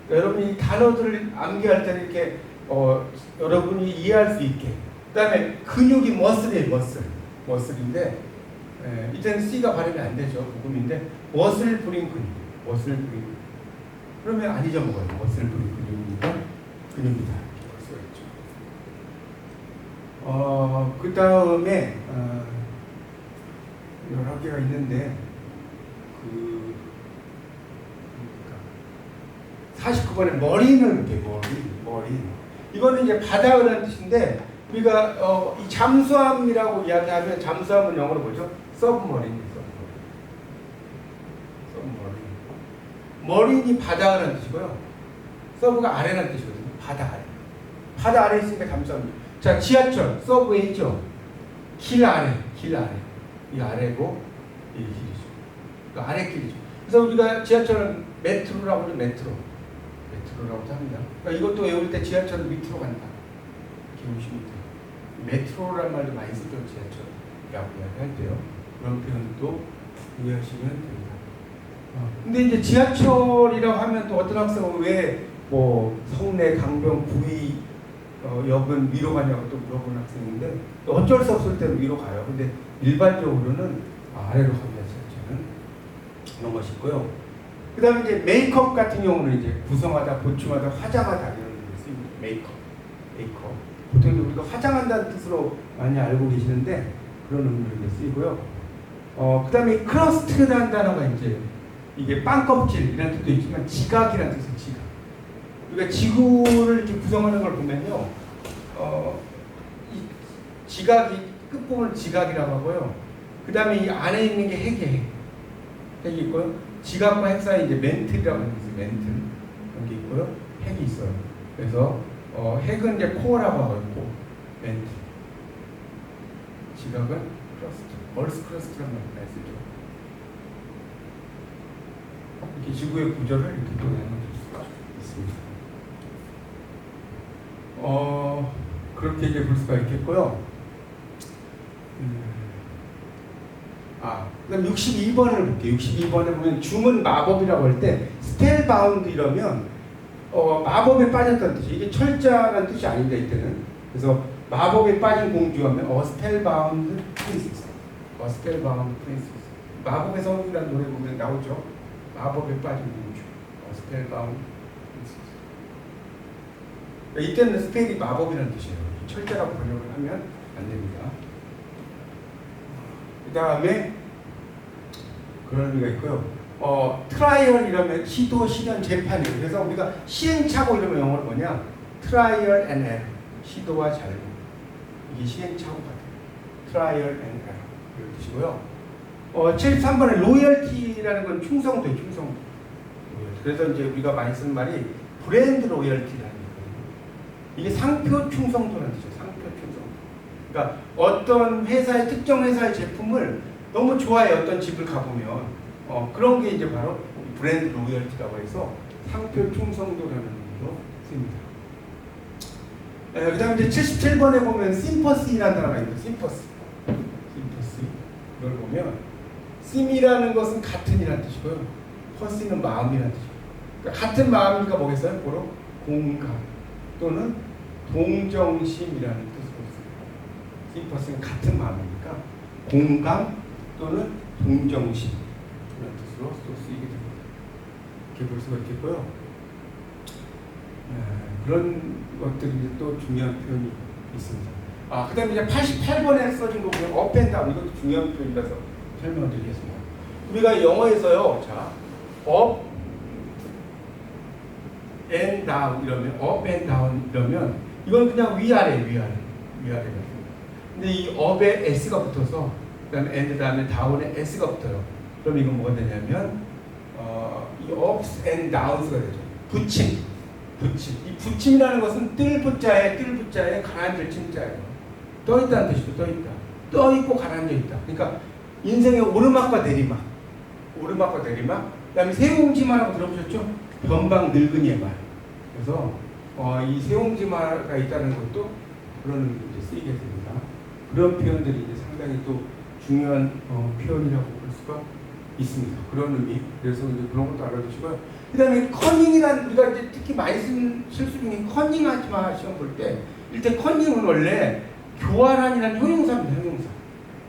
여러분이 이 단어들을 암기할 때는 이렇게 여러분이 이해할 수 있게. 그 다음에 근육이 머슬이에요. 머슬인데 이때는 C가 발음이 안 되죠. 복음인데 머슬 브링 근육. 그러면 안 잊어먹어요. 머슬 브링 근육이니까 근육이다. 할 수가 있죠. 그 다음에 여러 개가 있는데 49번에 머리는 이렇게 머리. 이거는 이제 바다라는 뜻인데 우리가 이 잠수함이라고 이야기하면 잠수함은 영어로 뭐죠? 서브머린. 머린이 바다라는 뜻이고요. 서브가 아래라는 뜻이거든요. 바다 아래 있으니까 잠수함. 자, 지하철 서브웨이죠. 길 아래. 이 아래고 이 길이죠. 그 아래 길이죠. 그래서 우리가 지하철은 메트로라고 하죠. 메트로라고 합니다. 그러니까 이것도 외울 때 지하철은 밑으로 간다. 이렇게 보시면 돼요. 메트로라는 말도 많이 쓰죠. 지하철이라고 이야기할 때요. 그런 표현도 이해하시면 됩니다. 근데 이제 지하철이라고 하면 또 어떤 학생은 왜 성내, 강변, 구의 역은 위로 가냐고 또 물어보는 학생인데 또 어쩔 수 없을 때는 위로 가요. 근데 일반적으로는 아래로 갑니다. 지하철은 그런 것이 있고요. 그 다음에 이제 메이크업 같은 경우는 이제 구성하다, 보충하다, 화장하다 이런 의미로 쓰입니다. 메이크업. 보통 우리가 화장한다는 뜻으로 많이 알고 계시는데 그런 의미로 이제 쓰이고요. 그다음에 크러스트라는 단어가 이제 이게 빵 껍질이라는 뜻도 있지만 지각이라는 뜻이에요. 지각. 그러니까 지구를 이렇게 구성하는 걸 보면요, 이 지각이 끝부분 지각이라고 하고요. 그다음에 이 안에 있는 게 핵이에요. 핵이 있고요. 지각과 핵 사이 이제 멘틀이라고 하는 게 있어요. 멘틀 이런 게 있고요. 핵이 있어요. 그래서 핵은 이제 코어라고 하고 멘틀. 지각은 크러스트. 얼스 크러스트라는 말을 쓰죠. 이렇게 지구의 구조를 이렇게 또 나눠줄 수가 있습니다. 그렇게 이제 볼 수가 있겠고요. 그다음 62번을 볼게요. 62번에 보면 주문 마법이라고 할 때 스펠 바운드 이러면 마법에 빠졌다는 뜻이 이게 철자라는 뜻이 아닌데 이때는 그래서 마법에 빠진 공주하면 스펠 바운드 프린세스, 스펠 바운드 프린세스. 마법의 성이라는 노래 보면 나오죠. 마법에 빠진 공주, 스펠 바운드 프린세스. 이때는 스펠이 마법이라는 뜻이에요. 철자라고 번역을 하면 안 됩니다. 그 다음에 그런 의미가 있고요. 트라이얼 이러면 시도, 실현, 재판이에요. 그래서 우리가 시행착오 이러면 영어로 뭐냐? 트라이얼 앤 에러. 시도와 잘못. 이게 시행착오 같아요. 트라이얼 앤 에러. 이런 뜻이고요. 73번에 로열티라는 건 충성도예요. 충성도. 그래서 이제 우리가 많이 쓰는 말이 브랜드 로열티라는 거예요. 이게 상표 충성도라는 뜻이에요. 상표 충성도. 그러니까 어떤 회사의 특정 회사의 제품을 너무 좋아해 어떤 집을 가보면 그런 게 이제 바로 브랜드 로열티라고 해서 상표 충성도라는 의미로 씁니다. 그 다음에 이제 77번에 보면 심퍼시라는 단어가 있는데 심퍼시 이걸 보면 심이라는 것은 같은이라는 뜻이고요. 퍼시는 마음이라는 뜻이고요. 그러니까 같은 마음이니까 뭐겠어요? 바로 공감 또는 동정심이라는 뜻으로 씁니다. 심퍼시는 같은 마음이니까 공감 또는 동정심 이런 뜻으로 또 쓰이게 됩니다. 이렇게 볼 수가 있겠고요. 그런 것들이 또 중요한 표현이 있습니다. 그 다음에 이제 88번에 써진 거 보면 up and down 이것도 중요한 표현이라서 설명을 드리겠습니다. 우리가 영어에서요, 자, up and down 이러면 up and down 이러면 이건 그냥 위아래. 근데 이 up에 s가 붙어서 그다음에 and 다음에 down에 s가 붙어요. 그럼 이건 뭐가 되냐면 이 ups and downs가 되죠. 붙임. 이 붙임이라는 것은 뜰 붙자에 가라앉을 침자예요. 떠 있다는 뜻이죠. 떠 있고 가라앉아 있다. 그러니까 인생의 오르막과 내리막. 그다음에 세옹지마라고 들어보셨죠? 변방 늙은이의 말. 그래서 이 세옹지마가 있다는 것도 그런 이제 쓰이게 됩니다. 그런 표현들이 이제 상당히 또 중요한 표현이라고 볼 수가 있습니다. 그런 의미. 그래서 이제 그런 것도 알아두시고요. 그 다음에 커닝이란 우리가 이제 특히 많이 쓰는 실수 중에 커닝하지 마 시험 볼 때 일단 커닝은 원래 교활한이라는 형용사입니다. 형용사.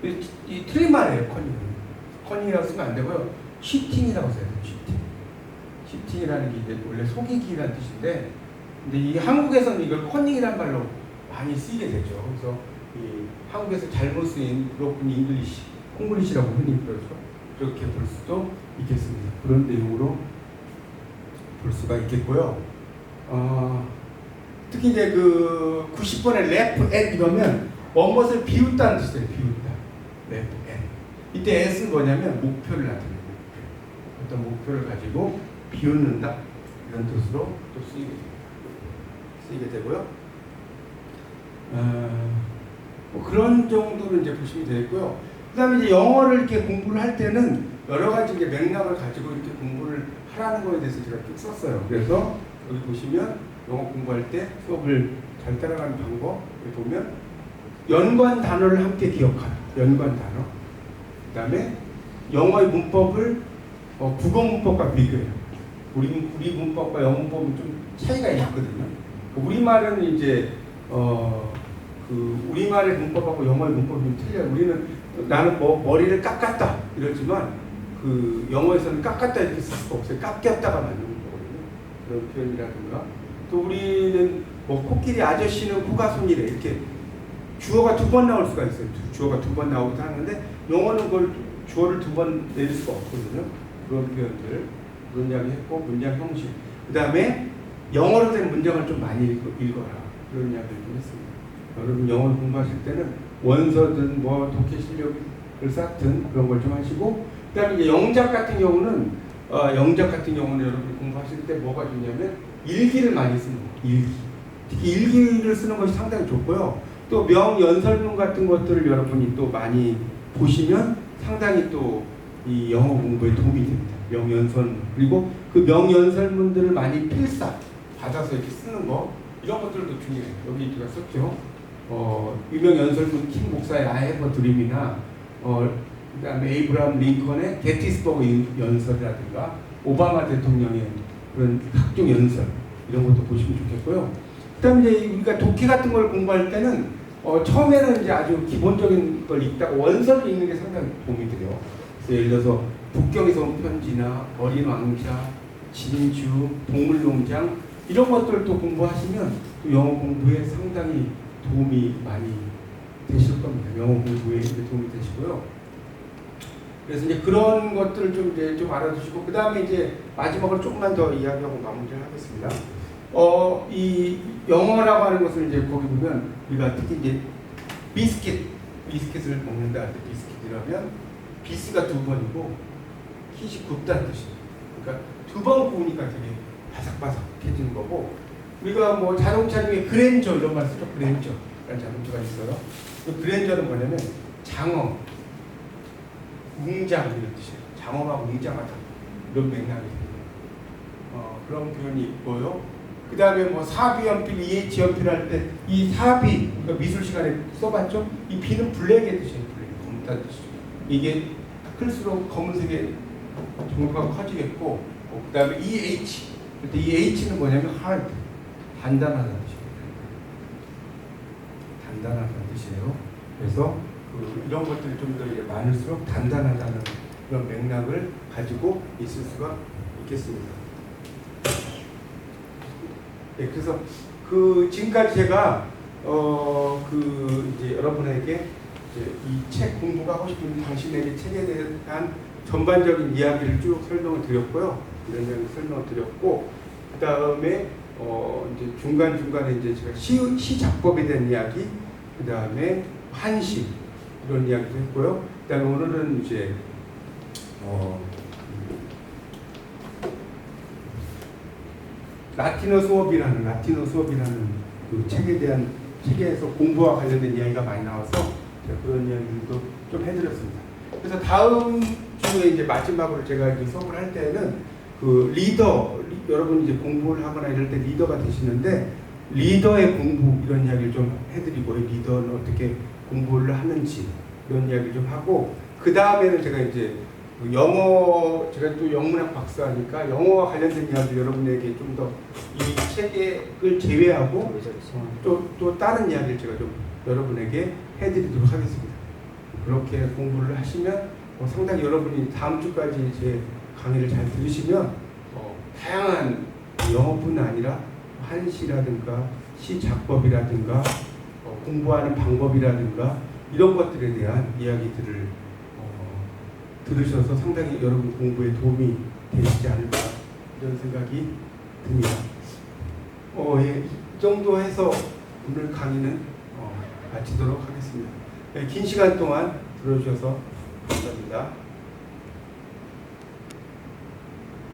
이 틀린 말이에요. 커닝이라고 쓰면 안 되고요. 치팅이라고 써야 돼요. 치팅이라는 게 이제 원래 속이기라는 뜻인데 근데 이 한국에서는 이걸 커닝이라는 말로 많이 쓰이게 되죠. 그래서 이 한국에서 잘못 쓰인 브로큰 잉글리시, 콩글리시라고 흔히 그러죠. 그렇게 볼 수도 있겠습니다. 그런 내용으로 볼 수가 있겠고요. 특히 이제 그 90번에 left at 이러면 무엇을 비웃다는 뜻이에요. 비웃다. left at. 이때 at은 뭐냐면 목표를 나타내요. 어떤 목표를 가지고 비웃는다. 이런 뜻으로 또 쓰이게 되고요. 뭐 그런 정도로 이제 보시면 되겠고요. 그 다음에 이제 영어를 이렇게 공부를 할 때는 여러 가지 이제 맥락을 가지고 이렇게 공부를 하라는 거에 대해서 제가 쭉 썼어요. 그래서 여기 보시면 영어 공부할 때 수업을 잘 따라가는 방법을 보면 연관 단어를 함께 기억하라. 연관 단어. 그 다음에 영어의 문법을 국어 문법과 비교해요. 우리 문법과 영어 문법은 좀 차이가 있거든요. 우리말은 이제 우리말의 문법하고 영어의 문법이 좀 틀려요. 우리는 나는 머리를 깎았다 이러지만 그 영어에서는 깎았다 이렇게 쓸 수가 없어요. 깎였다가 맞는 거거든요. 그런 표현이라든가 또 우리는 코끼리 아저씨는 후가손이래 이렇게 주어가 두 번 나올 수가 있어요. 주어가 두 번 나오기도 하는데 영어는 그걸 주어를 두 번 내릴 수가 없거든요. 그런 표현들, 그런 이야기 했고 문장 형식. 그 다음에 영어로 된 문장을 좀 많이 읽어라. 그런 이야기를 좀 했습니다. 여러분 영어를 공부하실 때는 원서든 뭐 독해 실력을 쌓든 그런 걸 좀 하시고, 그다음에 이제 영작 같은 경우는 여러분 공부하실 때 뭐가 좋냐면 일기를 많이 쓰는 거예요. 일기. 특히 일기를 쓰는 것이 상당히 좋고요. 또 명연설문 같은 것들을 여러분이 또 많이 보시면 상당히 또 이 영어 공부에 도움이 됩니다. 명연설문. 그리고 그 명연설문들을 많이 필사 받아서 이렇게 쓰는 거, 이런 것들도 중요해요. 여기 제가 썼죠. 유명 연설문 킹 목사의 I Have a Dream이나 그다음에 에이브라함 링컨의 게티스버그 연설이라든가 오바마 대통령의 그런 각종 연설, 이런 것도 보시면 좋겠고요. 그다음에 이제 우리가 독해 같은 걸 공부할 때는 처음에는 이제 아주 기본적인 걸 읽다가 원서를 읽는 게 상당히 도움이 돼요. 그래서 예를 들어서 북경에서 온 편지나 어린 왕자, 진주, 동물농장, 이런 것들도 공부하시면 또 영어 공부에 상당히 도움이 많이 되실 겁니다. 영어 공부에 도움이 되시고요. 그래서 이제 그런 것들을 좀 알아두시고, 그 다음에 이제 마지막으로 조금만 더 이야기하고 마무리를 하겠습니다. 이 영어라고 하는 것을 이제 거기 보면 우리가 특히 이제 비스킷을 먹는다 할 때 비스킷이라면 비스가 두 번이고 킷이 굽다는 뜻이에요. 그러니까 두 번 구우니까 되게 바삭바삭해지는 거고, 우리가 뭐 자동차 중에 그랜저 이런 말 쓰죠. 그랜저라는 자동차가 있어요. 그 그랜저는 뭐냐면 장어, 웅장 이런 뜻이에요. 장어가 웅장하다, 이런 맥락이 됩니다. 그런 표현이 있고요. 그 다음에 뭐 사비연필, 이해치연필 할 때 이 사비, 그러니까 미술 시간에 써봤죠? 이 비는 블랙의 뜻이에요. 블랙, 검다는 뜻이죠. 이게 클수록 검은색의 정도가 커지겠고, 그 다음에 EH, 이 H는 뭐냐면 hard, 단단하다는 뜻이에요. 단단하다는 뜻이에요. 그래서 이런 것들이 좀 더 이제 많을수록 단단하다는 그런 맥락을 가지고 있을 수가 있겠습니다. 네, 그래서 지금까지 제가 이제 여러분에게 이제 이 책 공부가 하고 싶은 당신에게 책에 대한 전반적인 이야기를 쭉 설명을 드렸고요. 이런 이야기 설명을 드렸고, 그 다음에 이제 중간 중간에 이제 제가 시 작법에 대한 이야기, 그 다음에 한시 이런 이야기도 했고요. 그 다음에 오늘은 이제 라틴어 수업이라는 그 책에서 공부와 관련된 이야기가 많이 나와서 제가 그런 이야기도 좀 해드렸습니다. 그래서 다음 주에 이제 마지막으로 제가 이제 수업을 할 때는 그 여러분 이제 공부를 하거나 이럴 때 리더가 되시는데, 리더의 공부 이런 이야기를 좀 해드리고, 리더는 어떻게 공부를 하는지 이런 이야기를 좀 하고, 그 다음에는 제가 이제 제가 또 영문학 박사니까 영어와 관련된 이야기 여러분에게 좀 더 이 책을 제외하고 또 다른 이야기를 제가 좀 여러분에게 해드리도록 하겠습니다. 그렇게 공부를 하시면 상당히 여러분이 다음 주까지 제 강의를 잘 들으시면 다양한 영어뿐 아니라 한시라든가 시 작법이라든가 공부하는 방법이라든가 이런 것들에 대한 이야기들을 들으셔서 상당히 여러분 공부에 도움이 되시지 않을까, 이런 생각이 듭니다. 이 정도 해서 오늘 강의는 마치도록 하겠습니다. 긴 시간 동안 들어주셔서 감사합니다.